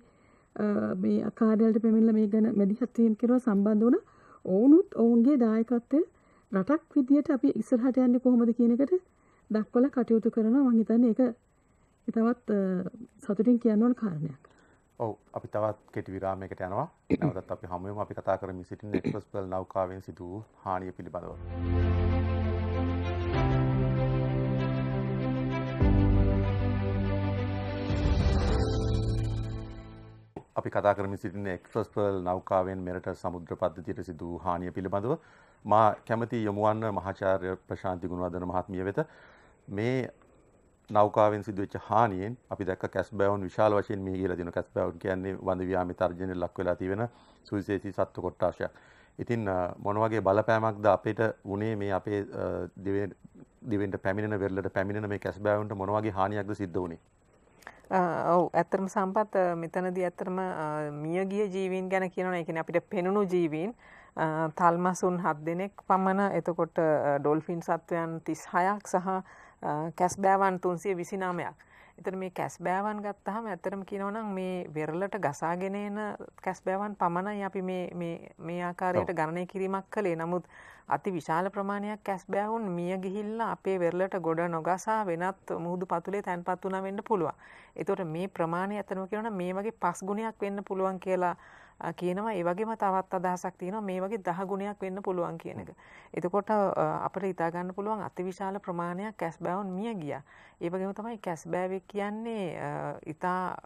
මේ කාර්යාලයට පැමිණලා මේ ගැන මැදිහත් වීම කරලා සම්බන්ධ වුණා. ඔවුනුත් ඔවුන්ගේ දායකත්වය රටක් විදියට අපි ඉස්සරහට යන්නේ කොහොමද කියන එකට දක්වලා කටයුතු කරනවා. මම හිතන්නේ ඒක තවත් සතුටින් කියන්න ඕන කාරණයක්. ඔව් අපි තවත් කෙටි විරාමයකට යනවා. නැවතත් අපි හමු වෙමු. අපි කතා කරමින් සිටින එක්ස්ප්‍රස් පර්ල් නෞකාවෙන් සිදු වූ හානිය පිළිබඳව. අපි කතා කරමින් සිටින එක්ස්ප්‍රස් පර්ල් නෞකාවෙන් මෙරට සමුද්‍ර පද්ධතියට සිදු වූ හානිය පිළිබඳව මා කැමැති යොමු වන්න මහාචාර්ය ප්‍රශාන්ති ගුණවර්ධන මහත්මිය වෙත. මේ නෞකාවෙන් සිදුවෙච්ච හානියෙන් අපි දැක්ක කැස්බෑවුන් විශාල වශයෙන් මිය ගිහලා තියෙනවා. කැස්බෑවුන් කියන්නේ වඳ ව්‍යාමයේ තර්ජනයට ලක් වෙලා තියෙන සුවිශේෂී සත්ත්ව කොට්ටාශයක්. ඉතින් මොන වගේ බලපෑමක්ද අපිට වුණේ මේ අපේ දිවෙන්ට පැමිණෙන වෙරළට පැමිණෙන මේ කැස්බෑවුන්ට මොන වගේ හානියක්ද සිද්ධ වුණේ? ඔව් ඇත්තටම සම්පත් මෙතනදී ඇත්තටම මියගිය ජීවීන් ගැන කියනවා. ඒ කියන්නේ අපිට පෙනුණු ජීවීන් තල්මසුන් 7 දෙනෙක් පමණ, එතකොට ඩොල්ෆින් සත්වයන් 36ක් සහ කැස්බෑවන් 329ක්. එතන මේ කැස්බෑවන් ගත්තාම ඇත්තටම කියනවා නම් මේ වෙරළට ගසාගෙන එන කැස්බෑවන් පමණයි අපි මේ ආකාරයට ගණනය කිරීමක් කළේ. නමුත් අති විශාල ප්‍රමාණයක් කැස්බෑවුන් මිය ගිහිල්ලා අපේ වෙරළට ගොඩ නොගසා වෙනත් මුහුදු පතුලේ තැන්පත් වුණා වෙන්න පුළුවන්. ඒතකොට මේ ප්‍රමාණය ඇත්තටම කියනවා නම් මේ වගේ 5 ගුණයක් වෙන්න පුළුවන් කියලා කියනවා. ඒ වගේම තවත් අදහසක් තියෙනවා මේ වගේ 10 ගුණයක් වෙන්න පුළුවන් කියන එක. එතකොට අපිට හිතා ගන්න පුළුවන් අතිවිශාල ප්‍රමාණයක් කැස්බෑවුන් මිය ගියා. ඒ වගේම තමයි කැස්බෑවෙක් කියන්නේ ඉතා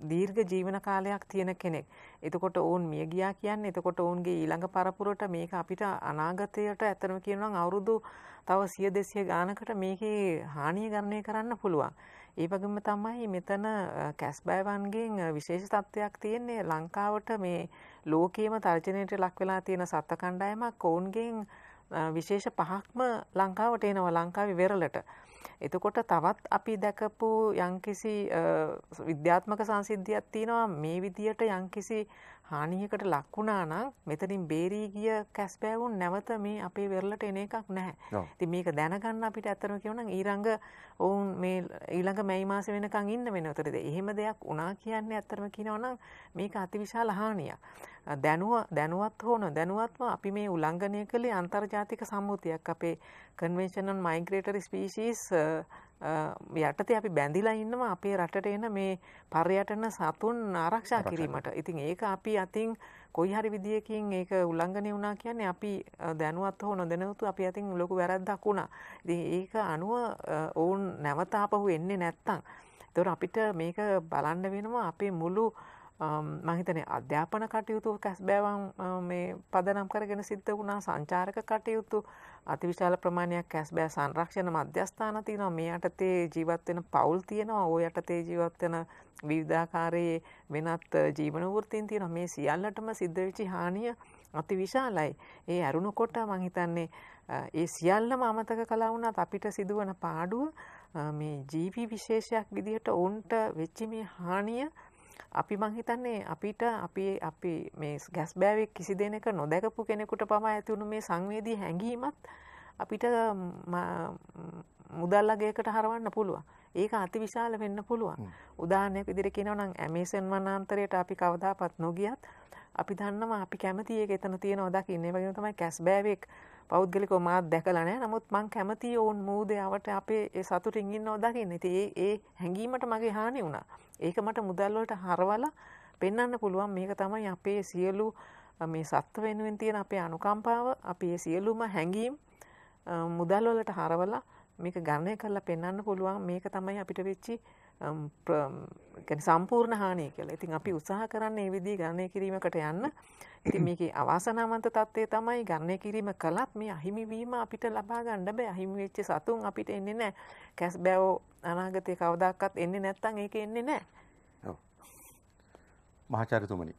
දීර්ඝ ජීවන කාලයක් තියෙන කෙනෙක්. එතකොට ඔවුන් මිය ගියා කියන්නේ එතකොට ඔවුන්ගේ ඊළඟ පරපුරට මේක අපිට අනාගතයට ඇත්තටම කියනවා නම් අවුරුදු තව 100 200 ගානකට මේකේ හානිය ගණනය කරන්න පුළුවන්. ඒ වගේම තමයි මෙතන කැස්බෑවන්ගෙන් විශේෂ තත්ත්වයක් තියෙන්නේ ලංකාවට මේ ලෝකයේම තර්ජනයට ලක් වෙලා තියෙන සත්ත්ව කණ්ඩායමක් ඔවුන්ගෙන් විශේෂ 5ක්ම ලංකාවට එනවා ලංකාවේ වෙරළට. එතකොට තවත් අපි දැකපු යම්කිසි විද්‍යාත්මක සංසිද්ධියක් තියෙනවා මේ විදියට යම්කිසි හානියකට ලක් වුණා නම් මෙතනින් බේරී ගිය කැස්බෑවුන් නැවත මේ අපේ වෙරළට එන එකක් නැහැ. ඉතින් මේක දැනගන්න අපිට ඇත්තටම කියනනම් ඊළඟ මැයි මාසෙ වෙනකන් ඉන්න වෙනවා. ඒතරද එහෙම දෙයක් වුණා කියන්නේ ඇත්තටම කියනවා නම් මේක අතිවිශාල හානියක්. දැනුවත් හෝ නොදැනුවත්ව අපි මේ උල්ලංඝනය කළේ අන්තර්ජාතික සම්මුතියක්. අපේ convention on migratory species යටතේ අපි බැඳිලා ඉන්නවා අපේ රටට එන මේ පර්යටන සතුන් ආරක්ෂා කිරීමට. ඉතින් ඒක අපි අතින් කොයි හරි විදියකින් ඒක උල්ලංඝනය වුණා කියන්නේ අපි දැනුවත් හෝ නොදැනුවත්ව අපි අතින් ලොකු වැරද්දක් වුණා. ඉතින් ඒක අනුව ඔවුන් නැවත ආපහු එන්නේ නැත්තම් ඒතකොට අපිට මේක බලන්න වෙනවා අපේ මුළු මම හිතන්නේ අධ්‍යාපන කටයුතු කැස්බෑවන් මේ පදනම් කරගෙන සිද්ධ වුණා සංචාරක කටයුතු අතිවිශාල ප්‍රමාණයක් කැස්බෑ සංරක්ෂණ මධ්‍යස්ථාන තියෙනවා මේ යටතේ ජීවත් වෙන පවුල් තියෙනවා ওই යටතේ ජීවත් වෙන විවිධාකාරයේ වෙනත් ජීවන වෘත්තීන් තියෙනවා මේ සියල්ලටම සිද්ධ වෙච්ච හානිය අතිවිශාලයි ඒ අරුණකොට මම හිතන්නේ ඒ සියල්ලම අමතක කළා වුණත් අපිට සිදුවන පාඩුව මේ ජීවි විශේෂයක් විදිහට උන්ට වෙච්ච මේ හානිය අපි මං හිතන්නේ අපි මේ ගෑස් බෑවෙක් කිසි දෙනක නොදැකපු කෙනෙකුට පවා ඇති වුණු මේ සංවේදී හැඟීමත් අපිට මුදල්ලගයකට හරවන්න පුළුවන්. ඒක අතිවිශාල වෙන්න පුළුවන්. උදාහරණයක් විදිහට කියනවා නම් ඇමේසන් වනාන්තරයට අපි කවදාවත් නොගියත් අපි දන්නවා අපි කැමති ඒක එතන තියෙනවා දකින්න. ඒ වගේම තමයි කැස් බෑවෙක් පෞද්ගලිකව මාත් දැකලා නැහැ. නමුත් මං කැමතියි ඕන් මූදේවට අපේ ඒ සතුටින් ඉන්නව දකින්න. ඉතින් ඒ හැඟීමට මගේ හානි වුණා. ඒක මට මුදල් වලට හරවලා පෙන්වන්න පුළුවන් මේක තමයි අපේ සියලු මේ සත්ත්ව වෙනුවෙන් තියෙන අපේ අනුකම්පාව, අපේ සියලුම හැඟීම් මුදල් වලට හරවලා මේක ගණනය කරලා පෙන්වන්න පුළුවන් මේක තමයි අපිට වෙච්චි සම්පූර්ණ හානිය කියලා. ඉතින් අපි උත්සාහ කරන්නේ මේ විදිහේ ගණනය කිරීමකට යන්න. ඉතින් මේකේ අවාසනාවන්ත තත්ත්වය තමයි ගණනය කිරීම කළත් මේ අහිමි වීම අපිට ලබා ගන්න බෑ. අහිමි වෙච්ච සතුන් අපිට එන්නේ නැහැ. කැස් බෑවෝ අනාගතේ කවදාකවත් එන්නේ නැත්තම් ඒක එන්නේ නැහැ. ඔව්. මහාචාර්යතුමනි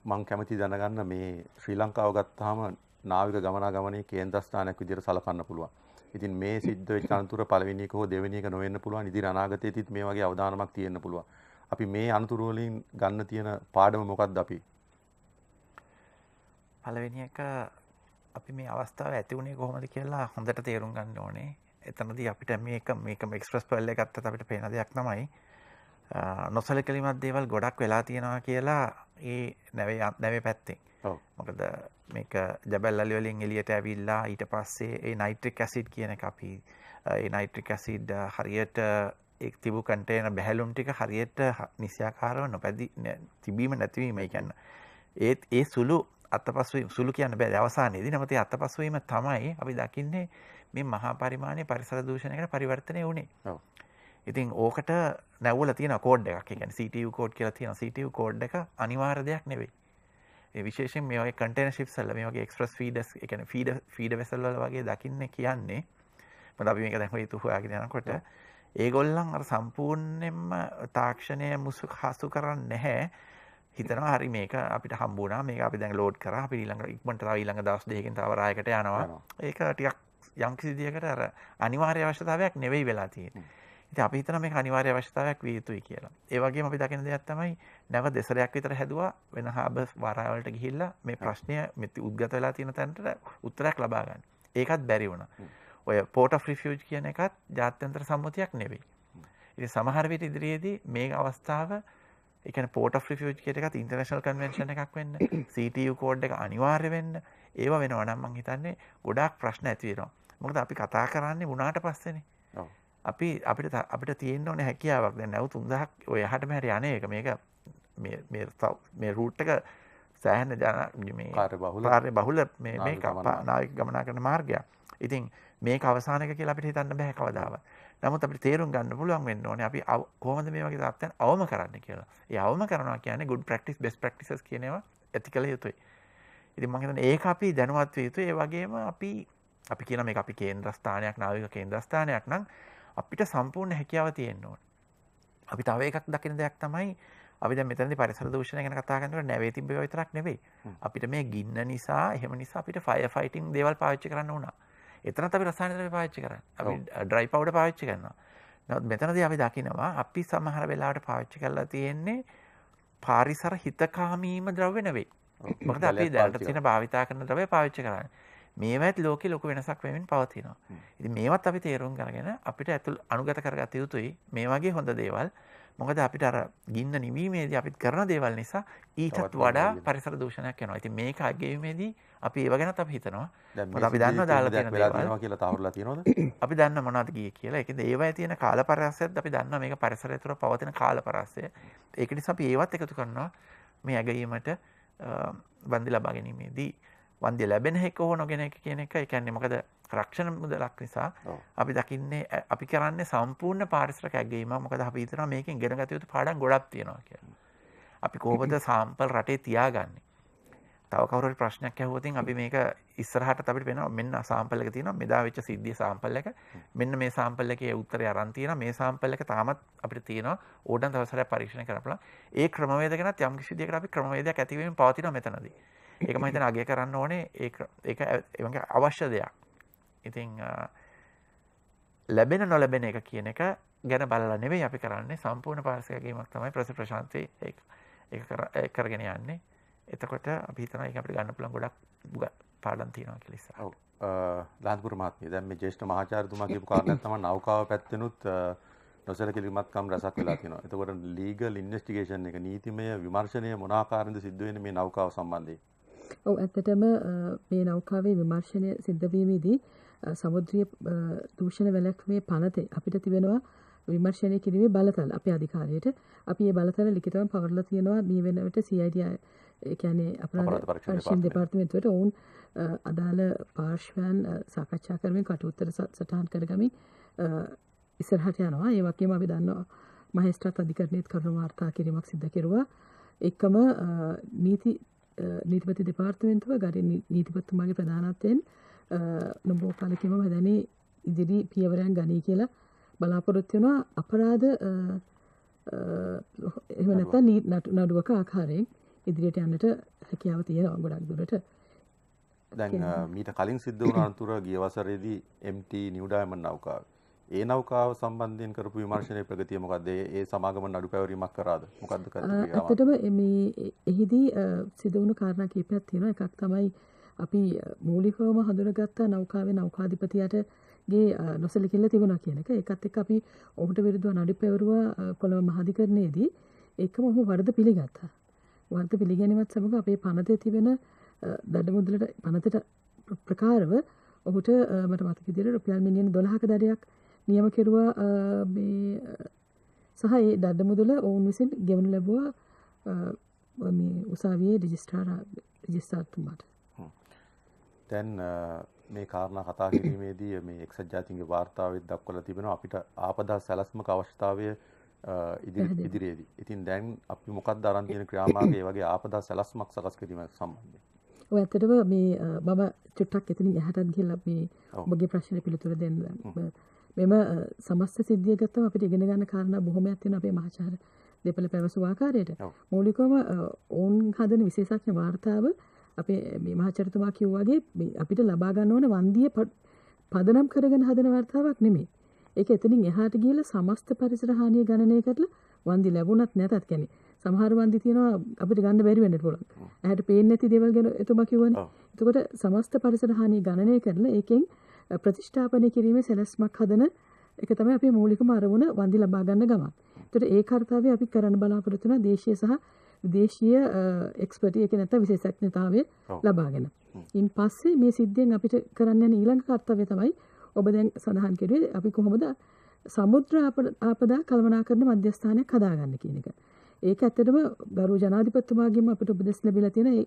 මම කැමති දැනගන්න මේ ශ්‍රී ලංකාව ගත්තාම නාවික ගමනාගමනයේ කේන්ද්‍රස්ථානයක් විදිහට සලකන්න පුළුවන්. ඉතින් මේ සිද්ධ වෙච්ච අනතුර පළවෙනි එක හෝ දෙවෙනි එක නොවෙන්න පුළුවන්. ඉදිරි අනාගතයේදීත් මේ වගේ අවදානමක් තියෙන්න පුළුවන්. අපි මේ අනතුරු වලින් ගන්න තියෙන පාඩම මොකක්ද අපි? පළවෙනි එක අපි මේ අවස්ථාව ඇති වුණේ කොහොමද කියලා හොඳට තේරුම් ගන්න ඕනේ. එතනදී අපිට මේක එක්ස්ප්‍රස් පර්ල් එක ගත්තත් අපිට පේන දෙයක් තමයි නොසලකලිමත් දේවල් ගොඩක් වෙලා තියෙනවා කියලා ඒ නැවේ පැත්තෙන්. මොකද මේක ජබල් අලි වලින් එළියට ඇවිල්ලා ඊට පස්සේ ඒ නයිට්‍රික් ඇසිඩ් කියන එක අපි ඒ නයිට්‍රික් ඇසිඩ් හරියට ඒ තිබු කන්ටේනර් බැහැලුම් ටික හරියට නිසියාකාරව නොපැදි තිබීම නැතිවීම කියන්නේ ඒ සුළු අත්පසුවීම සුළු කියන්න බෑ අවසානයේදී නමුත් ඒ අත්පසුවීම තමයි අපි දකින්නේ මේ මහා පරිමාණයේ පරිසර දූෂණයකට පරිවර්තනය වුණේ. ඔව්. ඉතින් ඕකට නැවුවලා තියෙන කෝඩ් එකක්. ඒ කියන්නේ CTU කෝඩ් කියලා තියෙන CTU කෝඩ් එක අනිවාර්ය දෙයක් නෙවෙයි. ඒ විශේෂයෙන් මේ වගේ කන්ටේනර් ෂිප්ස් වල මේ වගේ එක්ස්ප්‍රස් ෆීඩර්ස් ඒ කියන්නේ ෆීඩර් වෙසල් වල වගේ දකින්නේ කියන්නේ මොකද අපි මේක දැන් හොයතු හොයාගෙන යනකොට ඒගොල්ලන් අර සම්පූර්ණයෙන්ම තාක්ෂණය මුසු හසු කරන්නේ නැහැ. හිතනවා හරි මේක අපිට හම්බ වුණා මේක අපි දැන් ලෝඩ් කරා අපි ඊළඟ ඉක්මනට තව ඊළඟ දවස් දෙකකින් තව රායකට යනවා. ඒක ටිකක් යම් කිසි දෙයකට අර අනිවාර්ය අවශ්‍යතාවයක් නෙවෙයි වෙලා තියෙන්නේ. ඉතින් අපි හිතනවා මේක අනිවාර්ය අවශ්‍යතාවයක් විය යුතුයි කියලා. ඒ වගේම අපි දකින දෙයක් තමයි නැව දෙසරයක් විතර හැදුවා වෙන හාබර් වාරාය වලට ගිහිල්ලා මේ ප්‍රශ්නය මෙති උද්ගත වෙලා තියෙන තැනට උත්තරයක් ලබා ගන්න. ඒකත් බැරි වුණා. ඔය port of refuge කියන එකත් ජාත්‍යන්තර සම්මුතියක් නෙවෙයි. ඉතින් සමහර විට ඉදිරියේදී මේ අවස්ථාව ඒ කියන්නේ port of refuge කියන එකත් international convention එකක් වෙන්න, CTU code එක අනිවාර්ය වෙන්න, ඒව වෙනවා නම් මම හිතන්නේ ගොඩාක් ප්‍රශ්න ඇති වෙනවා. මොකද අපි කතා කරන්නේ වුණාට පස්සේනේ. ඔව්. අපිට තියෙන්න ඕනේ හැකියාවක්. දැන් නැව් 3000ක් ඔය යහට මෙහාට යන්නේ ඒක මේ රූට් එක සෑහෙන මේ කාර්ය බහුල මේ නාවික ගමනාගමන මාර්ගයක්. ඉතින් මේක අවසාන එක කියලා අපිට හිතන්න බෑ කවදාවත්. නමුත් අපිට තේරුම් ගන්න පුළුවන් වෙන්න ඕනේ අපි කොහොමද මේ වගේ තත්ත්වයන් අවම කරන්න කියලා. ඒ අවම කරනවා කියන්නේ good practice best practices කියන ඒවා ඇති කළ යුතුයි. ඉතින් මම හිතන්නේ ඒක අපි දැනුවත් විය යුතුයි. ඒ වගේම අපි කියන මේක අපි කේන්ද්‍රස්ථානයක් නාවික කේන්ද්‍රස්ථානයක් නම් අපිට සම්පූර්ණ හැකියාව තියෙන්න ඕන. අපි තව එකක් දකින දෙයක් තමයි අපි දැන් මෙතනදී පරිසර දූෂණය ගැන කතා කරනකොට නැවේ තිබ්බ ඒවා විතරක් නෙවෙයි. අපිට මේ ගින්න නිසා එහෙම නිසා අපිට ෆයර් ෆයිටිං දේවල් පාවිච්චි කරන්න වුණා. එතනත් අපි රසායන ද්‍රව්‍ය පාවිච්චි කරන්නේ. අපි ඩ්‍රයි පවුඩර් පාවිච්චි කරනවා. නමුත් මෙතනදී අපි දකිනවා අපි සමහර වෙලාවට පාවිච්චි කරලා තියෙන්නේ පාරිසර හිතකාමීම ද්‍රව්‍ය නෙවෙයි. මොකද අපි දැනට තියෙන භාවිතා කරන ද්‍රව්‍ය පාවිච්චි කරන්නේ. මේවත් ලෝකේ ලොකු වෙනසක් වෙමින් පවතිනවා. ඉතින් මේවත් අපි තේරුම් ගන්න අපිට අනුගත කරගත යුතුයි මේ වගේ හොඳ දේවල්. මොකද අපිට අර ගින්න නිවීමේදී අපිත් කරන දේවල් නිසා ඊටත් වඩා පරිසර දූෂණයක් වෙනවා. ඉතින් මේක අගයීමේදී අපි ඒව ගැනත් අපි හිතනවා. මොකද අපි දන්නවා දාලා තියෙන දේවල් කියලා තාවුරලා තියෙනවද? අපි දන්න මොනවද ගියේ කියලා. ඒකද ඒවයේ තියෙන කාලපරාසයත් අපි දන්නවා මේක පරිසරය තුළ පවතින කාලපරාසය. ඒක නිසා අපි ඒවත් එකතු කරනවා මේ අගයීමට වන්දි ලබා ගැනීමේදී. වන්දි ලැබෙන එක හෝ නොගෙන එක කියන එක. ඒ කියන්නේ මොකද රක්ෂණ මුදලක් නිසා අපි දකින්නේ අපි කරන්නේ සම්පූර්ණ පාරිසරික ඇගයීමක්. මොකද අපි හිතනවා මේකෙන් ඉගෙන ගත යුතු පාඩම් ගොඩක් තියෙනවා කියලා. අපි කොහොමද සාම්පල් රටේ තියාගන්නේ? තව කවුරු හරි ප්‍රශ්නයක් ඇහුවොත් අපි මේක ඉස්සරහට අපිට වෙනවා මෙන්න සාම්පල් එක තියෙනවා මෙදා වෙච්ච සිද්ධිය සාම්පල් එක. මෙන්න මේ සාම්පල් එකේ උත්තරය අරන් තියෙනවා. මේ සාම්පල් එක තාමත් අපිට තියෙනවා. ඕඩන් තව සැරයක් පරීක්ෂණය කරලා ඒ ක්‍රමවේද ගැනත් යම් කිසි දෙයකට අපි ක්‍රමවේදයක් ඇති වෙමින් පවතිනවා මෙතනදී. ඒක මම හිතන අගය කරන්න ඕනේ ඒක අවශ්‍ය දෙයක්. ඉතින් ලැබෙන නොලැබෙන එක කියන එක ගැන බලලා නෙවෙයි අපි කරන්නේ සම්පූර්ණ පාරිසරික ගේමක් තමයි ප්‍රශාන්තේ ඒක කරගෙන යන්නේ. එතකොට අපි හිතනවා ඒක අපිට ගන්න පුළුවන් ගොඩක් පාඩම් තියෙනවා කියලා ඉස්සරහ. ඔව්. ලහන්පුර මහත්මිය දැන් මේ ජ්‍යෙෂ්ඨ මහාචාර්යතුමා කියපු කාරණයක් තමයි නෞකාව පැත්තෙනුත් නොසලකිලිමත්කම් රසක් වෙලා තියෙනවා. එතකොට ලීගල් ඉන්වෙස්ටිගේෂන් එක නීතිමය විමර්ශනය මොන ආකාරයෙන්ද සිද්ධ වෙන්නේ මේ නෞකාව සම්බන්ධයෙන්? ඔව් ඇත්තටම මේ නෞකාවේ විමර්ශනය සිද්ධ වීමේදී සමුද්‍රීය දූෂණ වැළැක්වීමේ පනතේ අපිට තිබෙනවා විමර්ශනය කිරීමේ බලතල අපේ අධිකාරියට. අපි මේ බලතල ලිඛිතව පවරලා තියෙනවා මේ වෙනකොට CID ඒ කියන්නේ අපරාධ පරීක්ෂණ දෙපාර්තමේන්තුවට ඔවුන් අදාළ පාර්ශ්වයන් සාකච්ඡා කරමින් කටයුත්තට සටහන් කරගමින් ඉස්සරහට යනවා. ඒ වගේම අපි දන්නවා මහේස්ත්‍රාත් අධිකරණයේත් කරුණු වාර්තා කිරීමක් සිදු කෙරුවා. එකම නීතිපති දෙපාර්තමේන්තුව ගරු නීතිපතිතුමාගේ ප්‍රධානත්වයෙන් නොබෝ කාලෙකම හදන්නේ ඉදිරි පියවරයන් ගනී කියලා බලාපොරොත්තු වෙනවා. අපරාධ එහෙම නැත්නම් නඩුවක ආකාරයෙන් ඉදිරියට යන්නට හැකියාව තියෙනවා ගොඩක් දුරට. දැන් මීට කලින් සිද්ධ වුණ අනතුර ගිය වසරේදී MT නිව් ඩයමන්ඩ් නෞකාව. ඒ නෞකාව සම්බන්ධයෙන් කරපු විමර්ශනයේ ප්‍රගතිය මොකද්ද? ඒ සමාගම නඩු පැවරීමක් කරාද? මොකද්ද කරන්නේ? ඇත්තටම මේ එහිදී සිදු වුණු කාරණා කීපයක් තියෙනවා. එකක් තමයි අපි මූලිකවම හඳුනගත්ත නෞකාවේ නෞකාධිපතියටගේ නොසලකිල්ල තිබුණා කියන එක. ඒකත් එක්ක අපි ඔහුට විරුද්ධව නඩු පැවරුවා කොළඹ මහාධිකරණයේදී. ඒකම ඔහු වරද පිළිගත්තා. වරද පිළිගැනීමත් සමග අපේ පනතේ තිබෙන දඩමුදලට පනතට ප්‍රකාරව ඔහුට මට මතක විදිහට රුපියල් මිලියන 12ක දඩයක් නියම කෙරුවා මේ සහ ඒ දඩමුදල ඔවුන් විසින් ගෙවනු ලැබුවා මේ උසාවියේ රෙජිස්ට්‍රාර්තුමාට. දැන් මේ කාරණා කතා කිරීමේදී මේ එක්සත් ජාතීන්ගේ වාර්තාවෙත් දක්වලා තිබෙනවා අපිට ආපදා සැලැස්මක අවශ්‍යතාවය ඉදිරියේදී. ඉතින් දැන් අපි මොකක්ද අරන් තියෙන ක්‍රියාමාර්ගය වගේ ආපදා සැලැස්මක් සකස් කිරීම සම්බන්ධයෙන්? ඔය ඇත්තටම මේ මම චුට්ටක් එතනින් එහාටත් ගිහලා මේ ඔබගේ ප්‍රශ්නෙට පිළිතුර දෙන්න. මෙම සමස්ත සිද්ධිය ගත්තම අපිට ඉගෙන ගන්න කාරණා බොහොමයක් තියෙනවා අපේ මහාචාර්ය දෙපළ පැවසු ආකාරයට. මූලිකවම ඔවුන් හදන විශේෂඥ වාර්තාව අපේ මේ මහාචාර්යතුමා කිව්වා වගේ අපිට ලබා ගන්න ඕන වන්දිය පදනම් කරගෙන හදන වාර්තාවක් නෙමෙයි. ඒක එතනින් එහාට ගිහලා සමස්ත පරිසර හානිය ගණනය කරලා වන්දි ලැබුණත් නැතත් කියන්නේ සමහර වන්දි තියෙනවා අපිට ගන්න බැරි වෙන්න පුළුවන්. ඇහැට පේන්නේ නැති දේවල් ගැන එතුමා කිව්වනේ. එතකොට සමස්ත පරිසර හානිය ගණනය කරලා ඒකෙන් ප්‍රතිෂ්ඨාපනය කිරීමේ සැලැස්මක් හදන එක තමයි අපේ මූලිකම අරමුණ වන්දි ලබා ගන්න ගමන්. එතකොට ඒ කාර්යය අපි කරන්න බලාපොරොත්තු වෙන දේශීය සහ විදේශීය එක්ස්පර්ටි එක නැත්නම් විශේෂඥතාවය ලබාගෙන. ඉන් පස්සේ මේ සිද්ධියෙන් අපිට කරන්න යන ඊළඟ කාර්යය තමයි ඔබ දැන් සඳහන් කෙරුවේ අපි කොහොමද සමුද්‍ර ආපදා කළමනාකරන මධ්‍යස්ථානයක් හදාගන්න කියන එක. ඒක ඇත්තටම ගරු ජනාධිපතිතුමාගෙන් අපිට උපදෙස් ලැබිලා තියෙන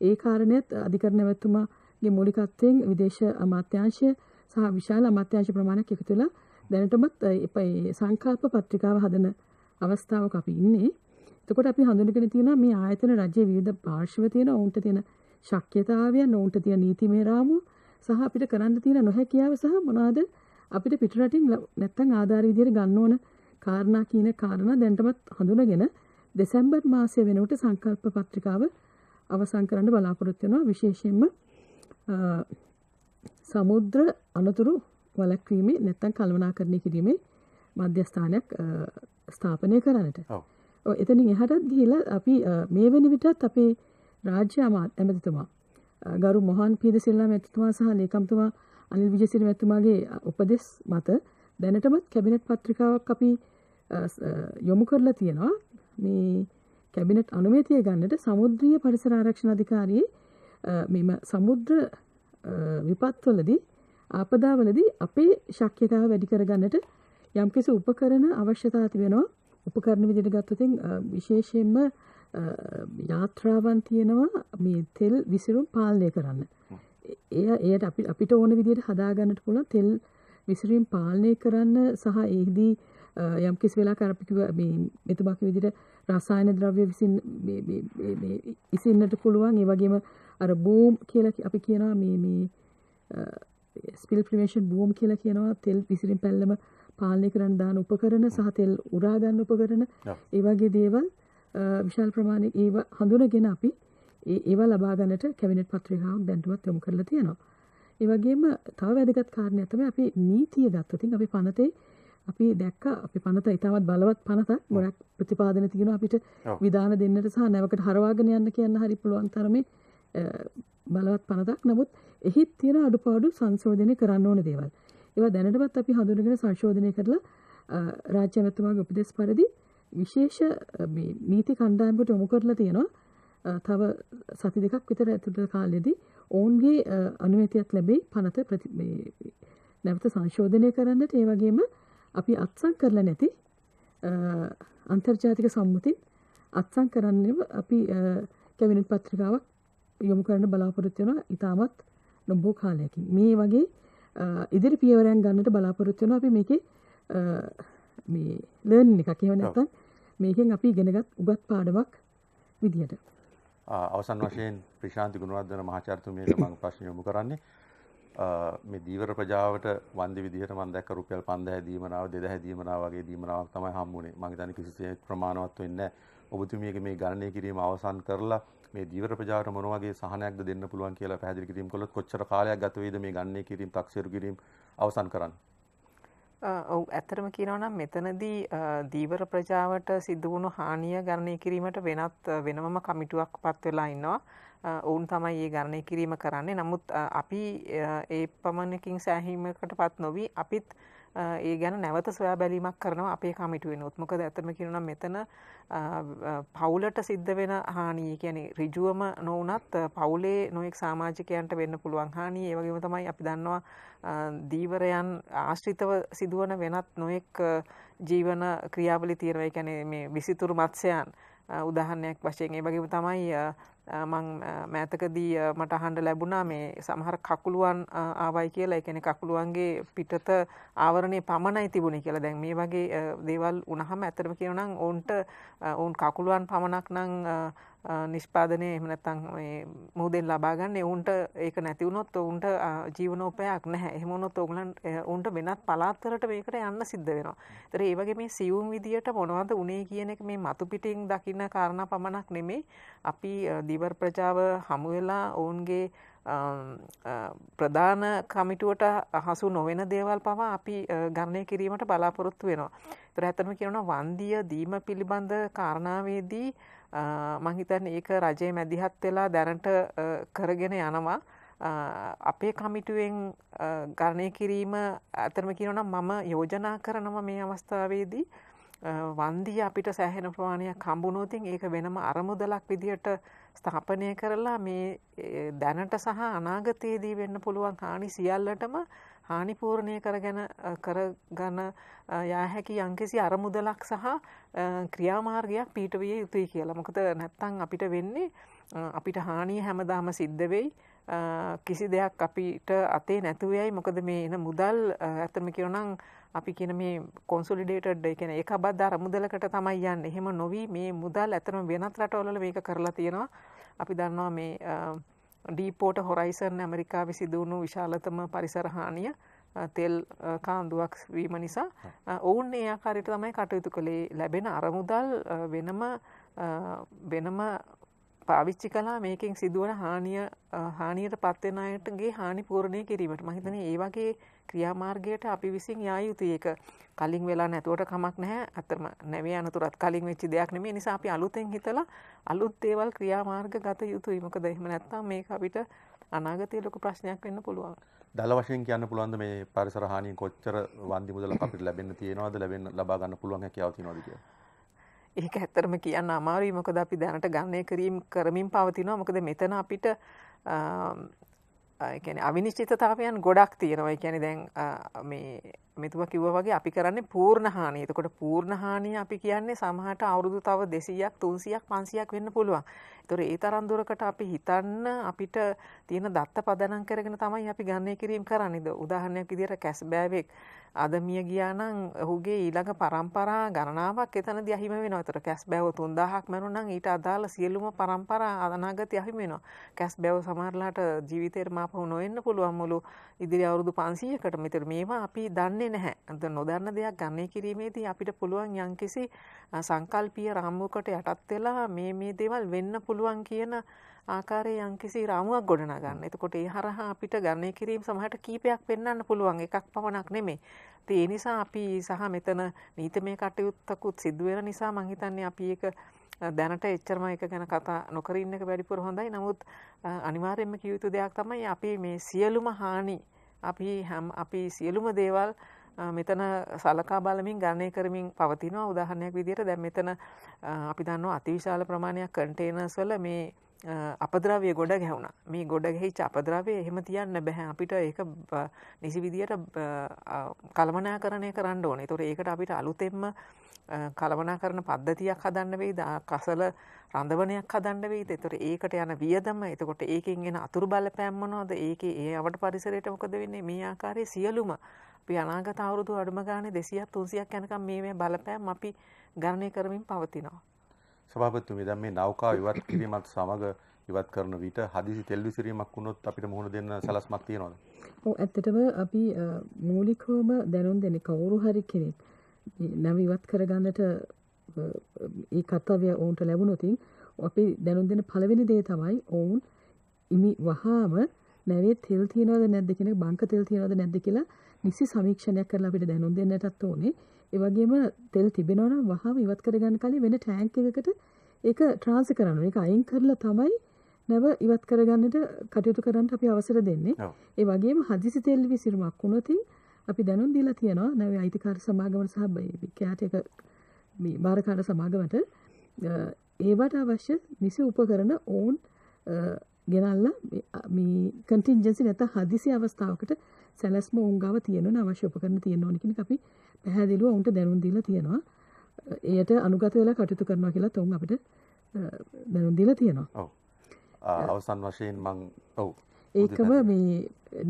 ඒ කාරණේත් අධිකරණ නැවතුමාගේ මූලිකත්වයෙන් විදේශ අමාත්‍යාංශය සහ විශාල අමාත්‍යාංශ ප්‍රමාණයක් එකතු වෙලා දැනටමත් සංකල්ප පත්‍රිකාව හදන අවස්ථාවක අපි ඉන්නේ. එතකොට අපි හඳුනගෙන තියෙනවා මේ ආයතන රජයේ විවිධ පාර්ශ්ව තියෙන ඔවුන්ට තියෙන ශක්්‍යතාවයන් ඔවුන්ට තියෙන නීතිමය රාමුව සහ අපිට කරන්න තියෙන නොහැකියාව සහ මොනවාද අපිට පිටරටින් නැත්තම් ආධාර විදියට ගන්න ඕන කාරණා කියන කාරණා දැන්ටමත් හඳුනගෙන දෙසැම්බර් මාසයේ වෙනකොට සංකල්ප පත්‍රිකාව අවසන් කරන්න බලාපොරොත්තු වෙනවා. විශේෂයෙන්ම සමුද්‍ර අනතුරු වළක්වීමේ නැත්තම් කළමනාකරණය කිරීමේ මධ්‍යස්ථානයක් ස්ථාපනය කරන්නට. ඔව්. එතනින් එහාටත් ගිහිලා අපි මේ වෙන විටත් අපේ රාජ්‍ය ඇමතිතුමා ගරු මොහන් පීඩසිල්ලා මැතිතුමා සහ ලේකම්තුමා අනිල් විජේසිරි මැතිතුමාගේ උපදෙස් මත දැනටමත් කැබිනට් පත්‍රිකාවක් අපි යොමු කරලා තියෙනවා. මේ කැබිනට් අනුමැතිය ගන්නට සමුද්‍රීය පරිසර ආරක්ෂණ අධිකාරියේ මෙම සමුද්‍ර විපත්වලදී ආපදාවලදී අපේ ශක්්‍යතාව වැඩි කරගන්නට යම්කිසි උපකරණ අවශ්‍යතාව තිබෙනවා. උපකරණ විදිහට ගත්තොත් විශේෂයෙන්ම යාත්‍රාවන් තියෙනවා මේ තෙල් විසිරුම් පාලනය කරන්න. එයට අපිට ඕන විදිහට හදාගන්නට පුළුවන් තෙල් විසිරීම් පාලනය කරන්න සහ එහිදී යම්කිසි වෙලාවක අපි කිව්ව මේ මෙතුමා කිව්ව විදිහට රසායන ද්‍රව්‍ය විසින්නට පුළුවන්. ඒ වගේම අර බූම් කියලා අපි කියනවා මේ ස්පිල් ප්‍රිවෙන්ෂන් බූම් කියලා කියනවා තෙල් විසිරීම් පැල්ලම පාලනය කරන්න දාන උපකරණ සහ තෙල් උරා ගන්න උපකරණ ඒ වගේ දේවල් විශාල ප්‍රමාණයක ඒව හඳුනගෙන අපි ඒවා ලබා ගන්නට කැබිනට් පත්‍රිකාවක් දැන්ටමත් යොමු කරලා තියෙනවා. ඒ වගේම තව වැදගත් කාරණයක් තමයි අපි නීතිය ගත්තොත් අපි පනතේ අපි දැක්ක අපි පනත ඉතාමත් බලවත් පනතක් ගොඩක් ප්‍රතිපාදන තියෙනවා අපිට විධාන දෙන්නට සහ නැවකට හරවාගෙන යන්න කියන්න හරි පුළුවන් තරමේ බලවත් පනතක්. නමුත් එහිත් තියෙන අඩුපාඩු සංශෝධනය කරන්න ඕන දේවල්. ඒවා දැනටමත් අපි හඳුනගෙන සංශෝධනය කරලා රාජ්‍ය ඇමතුමාගේ උපදෙස් පරිදි විශේෂ මේ නීති කණ්ඩායමකට යොමු කරලා තියෙනවා. තව සති දෙකක් විතර ඇතුළත කාලෙදී ඔවුන්ගේ අනුමැතියක් ලැබෙයි පනත නැවත සංශෝධනය කරන්නට. ඒ වගේම අපි අත්සන් කරලා නැති අන්තර්ජාතික සම්මුති අත්සන් කරන්නව අපි කැබිනට් පත්‍රිකාවක් යොමු කරන්න බලාපොරොත්තු වෙනවා ඉතාමත් නොබෝ කාලයකින්. මේ වගේ ඉදිරි පියවරයන් ගන්නට බලාපොරොත්තු වෙනවා. අපි මේකේ මේ ලර්නින් එකක් එහෙම නැත්නම් මේකෙන් අපි ඉගෙනගත් උගත් පාඩමක් විදියට. අවසන් වශයෙන් ප්‍රශාන්ති ගුණවර්ධන මහාචාර්යතුමියට මම ප්‍රශ්න යොමු කරන්නේ මේ දීවර ප්‍රජාවට වන්දි විදිහට මම දැක්ක රුපියල් 5000 දීමනාව 2000 දීමනාව වගේ දීමනාවක් තමයි හම්බුනේ. මම හිතන්නේ කිසිසේත් ප්‍රමාණවත් වෙන්නේ නැහැ. ඔබතුමියගේ මේ ගණනය කිරීම අවසන් කරලා මේ දීවර ප්‍රජාවට මොන වගේ සහනයක්ද දෙන්න පුළුවන් කියලා පැහැදිලි කිරීම කළොත් කොච්චර කාලයක් ගත වෙයිද මේ ගණනය කිරීම තක්සේරු කිරීම අවසන් කරන්න? ඔව් ඇත්තටම කියනවා නම් මෙතනදී දීවර ප්‍රජාවට සිදු වුණු හානිය ගණනය කිරීමට වෙනමම කමිටුවක් පත් වෙලා ඉන්නවා. ඔවුන් තමයි මේ ගණනය කිරීම කරන්නේ. නමුත් අපි ඒ පමණකින් සෑහීමකටපත් නොවි අපිත් ඒ ගැන නැවත සොයා බැලීමක් කරනවා අපේ කමිටුවෙනොත්. මොකද ඇත්තටම කියනවා නම් මෙතන පවුලට සිද්ධ වෙන හානිය කියන්නේ ඍජුවම නොවුනත් පවුලේ නොඑක් සමාජිකයන්ට වෙන්න පුළුවන් හානිය. ඒ වගේම තමයි අපි දන්නවා දීවරයන් ආශ්‍රිතව සිදුවන වෙනත් නොඑක් ජීවන ක්‍රියාවලි තියෙනවා. ඒ කියන්නේ මේ විසිතුරු මත්ස්‍යයන් උදාහරණයක් වශයෙන්. ඒ වගේම තමයි මං මෑතකදී මට අහන්න ලැබුණා මේ සමහර කකුලුවන් ආවයි කියලා. ඒ කියන්නේ කකුලුවන්ගේ පිටත ආවරණය පමණයි තිබුණේ කියලා. දැන් මේ වගේ දේවල් වුණාම ඇත්තටම කියනවා නම් ඔවුන් කකුලුවන් පමණක් නම් නිෂ්පාදනය එහෙම නැත්නම් මේ මොහොතෙන් ලබා ගන්න. උන්ට ඒක නැති වුණොත් උන්ට ජීවනෝපයක් නැහැ. එහෙම වුණොත් උන්ට වෙනත් පළාත්වලට මේකට යන්න සිද්ධ වෙනවා. ඒතර ඒ වගේ මේ සියුම් විදියට මොනවද උනේ කියන එක මේ මතු පිටින් දකින්න කාරණා පමණක් නෙමෙයි. අපි දීවර ප්‍රජාව හමු වෙලා ඔවුන්ගේ ප්‍රධාන කමිටුවට හසු නොවන දේවල් පවා අපි ගණනය කිරීමට බලාපොරොත්තු වෙනවා. ඒතර ඇත්තටම කියනවා වන්දිය දීම පිළිබඳ කාරණාවේදී මම හිතන්නේ ඒක රජයේ මැදිහත් වෙලා දැනට කරගෙන යනවා. අපේ කමිටුවෙන් ගණනය කිරීම ඇත්තටම කියනවා නම් මම යෝජනා කරනවා මේ අවස්ථාවේදී වන්දිය අපිට සෑහෙන ප්‍රමාණයක් හම්බුනොත් ඒක වෙනම අරමුදලක් විදියට ස්ථාපනය කරලා මේ දැනට සහ අනාගතයේදී වෙන්න පුළුවන් හානි සියල්ලටම හානි පූර්ණය කරගන්න යා හැකි යම්කිසි අරමුදලක් සහ ක්‍රියාමාර්ගයක් පිටවිය යුතුයි කියලා. මොකද නැත්තම් අපිට වෙන්නේ අපිට හානිය හැමදාම සිද්ධ වෙයි. කිසි දෙයක් අපිට අතේ නැතුව යයි. මොකද මේ එන මුදල් ඇත්තම කියනවා නම් අපි කියන මේ කොන්සොලිඩේටඩ් ඒ කියන්නේ ඒකබද්ධ අරමුදලකට තමයි යන්නේ. එහෙම නොවි මේ මුදල් ඇත්තම වෙනත් රටවල මේක කරලා තියෙනවා. අපි දන්නවා මේ ඩීපෝට හොරයිසන් ඇමරිකාවේ සිදු වුණු විශාලතම පරිසර හානිය තෙල් කාන්දුවක් වීම නිසා ඔවුන් ඒ ආකාරයට තමයි කටයුතු කළේ. ලැබෙන අරමුදල් වෙනම පාවිච්චි කළා මේකෙන් සිදුවන හානියට පත් වෙන අයටගේ හානි පූර්ණය කිරීමට. මම හිතන්නේ ඒ වගේ ක්‍රියාමාර්ගයට අපි විසින් යා යුතුයි. ඒක කලින් වෙලා නැතුවට කමක් නැහැ. අතරම නැවේ අනතුරත් කලින් වෙච්ච දෙයක් නෙමෙයි. නිසා අපි අලුතෙන් හිතලා අලුත් දේවල් ක්‍රියාමාර්ග ගත යුතුයි. මොකද එහෙම නැත්නම් මේක අපිට අනාගතයේ ලොකු ප්‍රශ්නයක් වෙන්න පුළුවන්. දල වශයෙන් කියන්න පුළුවන්ද මේ පරිසර හානියෙන් කොච්චර වන්දි මුදලක් අපිට ලැබෙන්න තියෙනවද ලබා ගන්න පුළුවන් හැකියාව තියෙනවද කියලා? ඒක ඇත්තටම කියන්න අමාරුයි. මොකද අපි දැනට ගණනය කරමින් පවතිනවා. මොකද මෙතන අපිට ඒ කියන්නේ අවිනිශ්චිතතාවයන් ගොඩක් තියෙනවා. ඒ කියන්නේ දැන් මෙතුමා කිව්වා වගේ අපි කරන්නේ පූර්ණ හානිය. එතකොට පූර්ණ හානිය අපි කියන්නේ සමහරට අවුරුදු තව 200ක් 300ක් 500ක් වෙන්න පුළුවන්. ඒතොර ඒ තරම් දුරකට අපි හිතන්න අපිට තියෙන දත්ත පදනම් කරගෙන තමයි අපි ගණනය කිරීම කරන්නේ. උදාහරණයක් විදිහට කැස්බෑවෙක් අද මිය ගියා නම් ඔහුගේ ඊළඟ පරම්පරා ගණනාවක් එතනදී අහිමි වෙනවා. ඒතොර කැස්බෑව 3000ක් මරුණා නම් ඊට අදාළ සියලුම පරම්පරා අනාගතය අහිමි වෙනවා. කැස්බෑව සමහරලාට ජීවිතේට මාපහු නොවෙන්න පුළුවන් මුළු ඉදිරි අවුරුදු 500කට. මෙතන මේවා අපි දන්නේ නැහැ. අද නොදන්න දෙයක් ගණනය කිරීමේදී අපිට පුළුවන් යම්කිසි සංකල්පීය රාමුවකට යටත් වෙලා මේ දේවල් වෙන්න පුළුවන් කියන ආකාරයේ යම්කිසි රාමුවක් ගොඩනගා ගන්න. එතකොට ඒ හරහා අපිට ගණනය කිරීම සමහරට කීපයක් පෙන්වන්න පුළුවන්. එකක් පමණක් නෙමෙයි. ඒ නිසා අපි සහ මෙතන නීතිමය කටයුත්තකුත් සිදු වෙන නිසා මම හිතන්නේ අපි ඒක දැනට එච්චරම එක ගැන කතා නොකර ඉන්න එක වැඩිපුර හොඳයි. නමුත් අනිවාර්යයෙන්ම කිය යුතු දෙයක් තමයි අපි මේ සියලුම හානි අපි සියලුම දේවල් මෙතන සලකා බලමින් ගණනය කරමින් පවතිනවා. උදාහරණයක් විදිහට දැන් මෙතන අපි දන්නවා අතිවිශාල ප්‍රමාණයක් කන්ටේනර්ස් වල මේ අපද්‍රව්‍ය ගොඩ ගැහුණා. මේ ගොඩ ගැහිච්ච අපද්‍රව්‍ය එහෙම තියන්න බෑ. අපිට ඒක නිසි විදියට කළමනාකරණය කරන්න ඕනේ. ඒතකොට ඒකට අපිට අලුතෙන්ම කළමනාකරණ පද්ධතියක් හදන්න වෙයිද? කසල රඳවණයක් හදන්න වෙයිද? ඒතකොට ඒකට යන වියදම, එතකොට ඒකෙන් එන අතුරු බලපෑම් මොනවද? ඒකේ ඒ අවට පරිසරයට මොකද වෙන්නේ? මේ ආකාරයේ සියලුම අපි අනාගත අවුරුදු අඩුම ගානේ 200ක් 300ක් යනකම් මේ බලපෑම් අපි ගණනය කරමින් පවතිනවා. සභාපතිතුමී දැන් මේ නෞකාව ඉවත් කිරීමත් සමග ඉවත් කරන විට හදිසි තෙල් විසිරීමක් වුණොත් අපිට මුහුණ දෙන්න සලස්මක් තියෙනවද? ඔව් ඇත්තටම අපි මූලිකවම දැනුම් දෙන්නේ කවුරු හරි කෙනෙක් නැව ඉවත් කරගන්නට ඒ කර්තව්‍ය ඔවුන්ට ලැබුණොත් අපි දැනුම් දෙන පළවෙනි දේ තමයි ඔවුන් වහාම නැවේ තෙල් තියනවද නැද්ද කියන බංක තෙල් තියනවද නැද්ද කියලා නිසි සමීක්ෂණයක් කරලා අපිට දැනුම් දෙන්නටත් ඕනේ. ඒ වගේම තෙල් තිබෙනවා නම් වහාම ඉවත් කරගන්න කලින් වෙන ටැංක් එකකට ඒක ට්‍රාන්ස්ෆර් කරන්න ඕනේ. ඒක අයින් කරලා තමයි නැව ඉවත් කරගන්නට කටයුතු කරන්න අපි අවසර දෙන්නේ. ඒ වගේම හදිසි තෙල් විසිරීමක් වුණොත් අපි දැනුම් දීලා තියෙනවා නැවේ අයිතිකාර සමාගමට සහ කැට් එක මේ බාරකාර සමාගමට ඒවට අවශ්‍ය නිසි උපකරණ ඕන් ගෙනල්ලා මේ කන්ටින්ජන්සි නැත්නම් හදිසි අවස්ථාවකට සැලැස්ම උන් ගාව තියෙන අවශ්‍ය උපකරණ තියෙන්න ඕන කියන එක අපි පැහැදිලිව උන්ට දැනුම් දීලා තියෙනවා. එයට අනුගත වෙලා කටයුතු කරනවා කියලා තුන් අපිට දැනුම් දීලා තියෙනවා. ඔව්. අවසන් වශයෙන් ඒකම මේ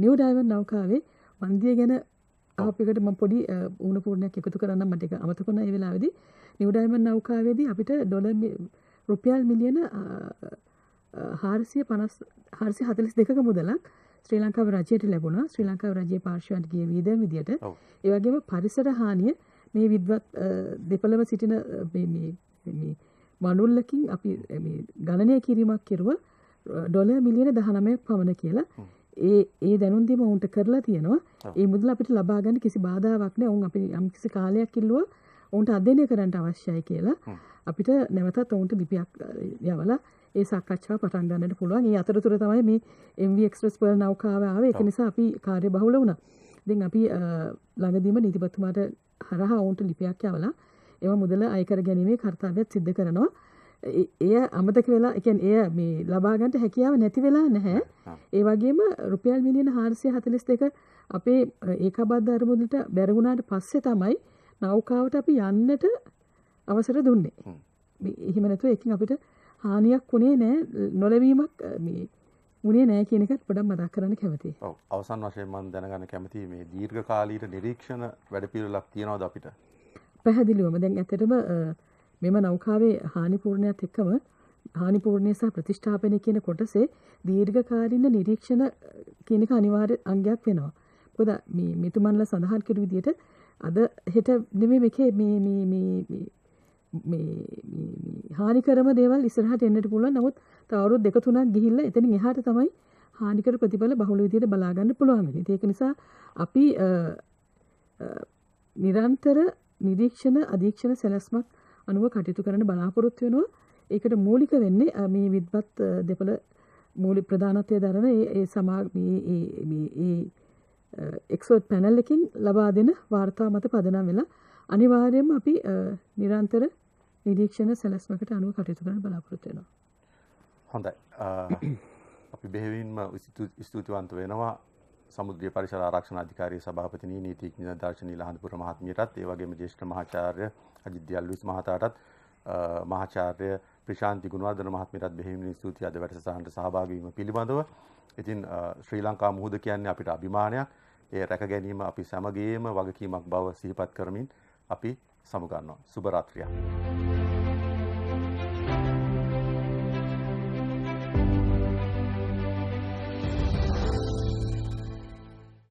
නිව් ඩයමන්ඩ් නෞකාවේ වන්දිය ගැන අපිකට මම පොඩි උණ පූර්ණයක් එකතු කරන්න මට ඒක අමතක වුණා. ඒ වෙලාවේදී නිව් ඩයමන්ඩ් නෞකාවේදී අපිට රුපියල් මිලියන 442ක මුදලක් ශ්‍රී ලංකාව රජයට ලැබුණා. ශ්‍රී ලංකාව රජයේ පාර්ශවයට ගිය වියදම් විදියට. ඒ වගේම පරිසර හානිය මේ විද්වත් දෙපළම සිටින මේ මනුල්ලකින් අපි මේ ගණනය කිරීමක් කෙරුවා ඩොලර් මිලියන 19ක් පමණ කියලා. ඒ දැනුම් දීම උන්ට කරලා තියෙනවා. ඒ මුදල අපිට ලබා ගන්න කිසි බාධාවක් නැහැ. උන් අපි යම් කිසි කාලයක් ඉල්ලුවා උන්ට අධ්‍යයනය කරන්න අවශ්‍යයි කියලා. අපිට නැවතත් උන්ට ලිපියක් යවලා ඒ සාකච්ඡාව පටන් ගන්නට පුළුවන්. ඒ අතරතුර තමයි මේ MV Express Pearl නෞකාව ආවේ. ඒක නිසා අපි කාර්යබහුල වුණා. ඉතින් අපි ළඟදීම නීතිපතිතුමාට හරහා උන්ට ලිපියක් යවලා ඒවා මුදල අය කර ගැනීමේ කර්තව්‍යයක් සිද්ධ කරනවා. එය අමතක වෙලා ඒ කියන්නේ එය මේ ලබා ගන්නට හැකියාව නැති වෙලා නැහැ. ඒ වගේම රුපියල් මිලියන 442 අපේ ඒකාබද්ධ අරමුදලට බැරි වුණාට පස්සේ තමයි නෞකාවට අපි යන්නට අවසර දුන්නේ. එහෙම නැතුව එකකින් අපිට හානියක් වුණේ නැහැ, නොලැබීමක් මේ වුණේ නැහැ කියන එකත් පොඩ්ඩක් මතක් කරන්න කැමතියි. ඔව්. අවසන් වශයෙන් මම දැනගන්න කැමතියි මේ දීර්ඝකාලීන නිරීක්ෂණ වැඩපිළිවෙලක් තියනවද අපිට? පැහැදිලිවම දැන් ඇත්තටම මෙම නෞකාවේ හානිපූර්ණයත් එක්කම හානිපූර්ණය සහ ප්‍රතිෂ්ඨාපනය කියන කොටසේ දීර්ඝකාලීන නිරීක්ෂණ කියන එක අනිවාර්ය අංගයක් වෙනවා. මොකද මේ මෙතුමන්ලා සඳහන් කරු විදිහට අද හෙට නෙමෙයි මේකේ මේ හානිකරම දේවල් ඉස්සරහට එන්නට පුළුවන්. නමුත් තව අවුරුදු 2-3ක් ගිහිල්ලා එතනින් එහාට තමයි හානිකර ප්‍රතිඵල බහුල විදිහට බලා ගන්න පුළුවන් වෙන්නේ. ඒක නිසා අපි නිරන්තර නිරීක්ෂණ අධීක්ෂණ සැලැස්මක් අනුව කටයුතු කරන්න බලාපොරොත්තු වෙනවා. ඒකට මූලික වෙන්නේ මේ විද්වත් දෙපළ මූලික ප්‍රධානත්වයේ දරන මේ එක්ස්පර්ට් පැනල් එකකින් ලබා දෙන වාර්තා මත පදනම් වෙලා අනිවාර්යයෙන්ම අපි නිරන්තර නිරීක්ෂණ සැලැස්මකට අනුව කටයුතු කරන්න බලාපොරොත්තු වෙනවා. හොඳයි. අපි බෙහෙවින්ම ස්තුතිවන්ත වෙනවා සමුද්‍රීය පරිසර ආරක්ෂණ අධිකාරිය සභාපතිනි නීතිඥ දර්ශනී ලහඳපුර මහත්මියටත් ඒ වගේම ජ්‍යෙෂ්ඨ මහාචාර්ය අජිත් දියල්විස් මහතාටත් මහාචාර්ය ප්‍රශාන්ති ගුණවර්ධන මහත්මියටත් බෙහෙවින් ස්තුතියි අද වැඩසටහනට සහභාගී වීම පිළිබඳව. ඉතින් ශ්‍රී ලංකා මුහුද කියන්නේ අපිට අභිමානයක්. ඒ රැක ගැනීම අපි සමගේම වගකීමක් බව සිහිපත් කරමින් අපි සමුගන්නවා. සුබ රාත්‍රියක්.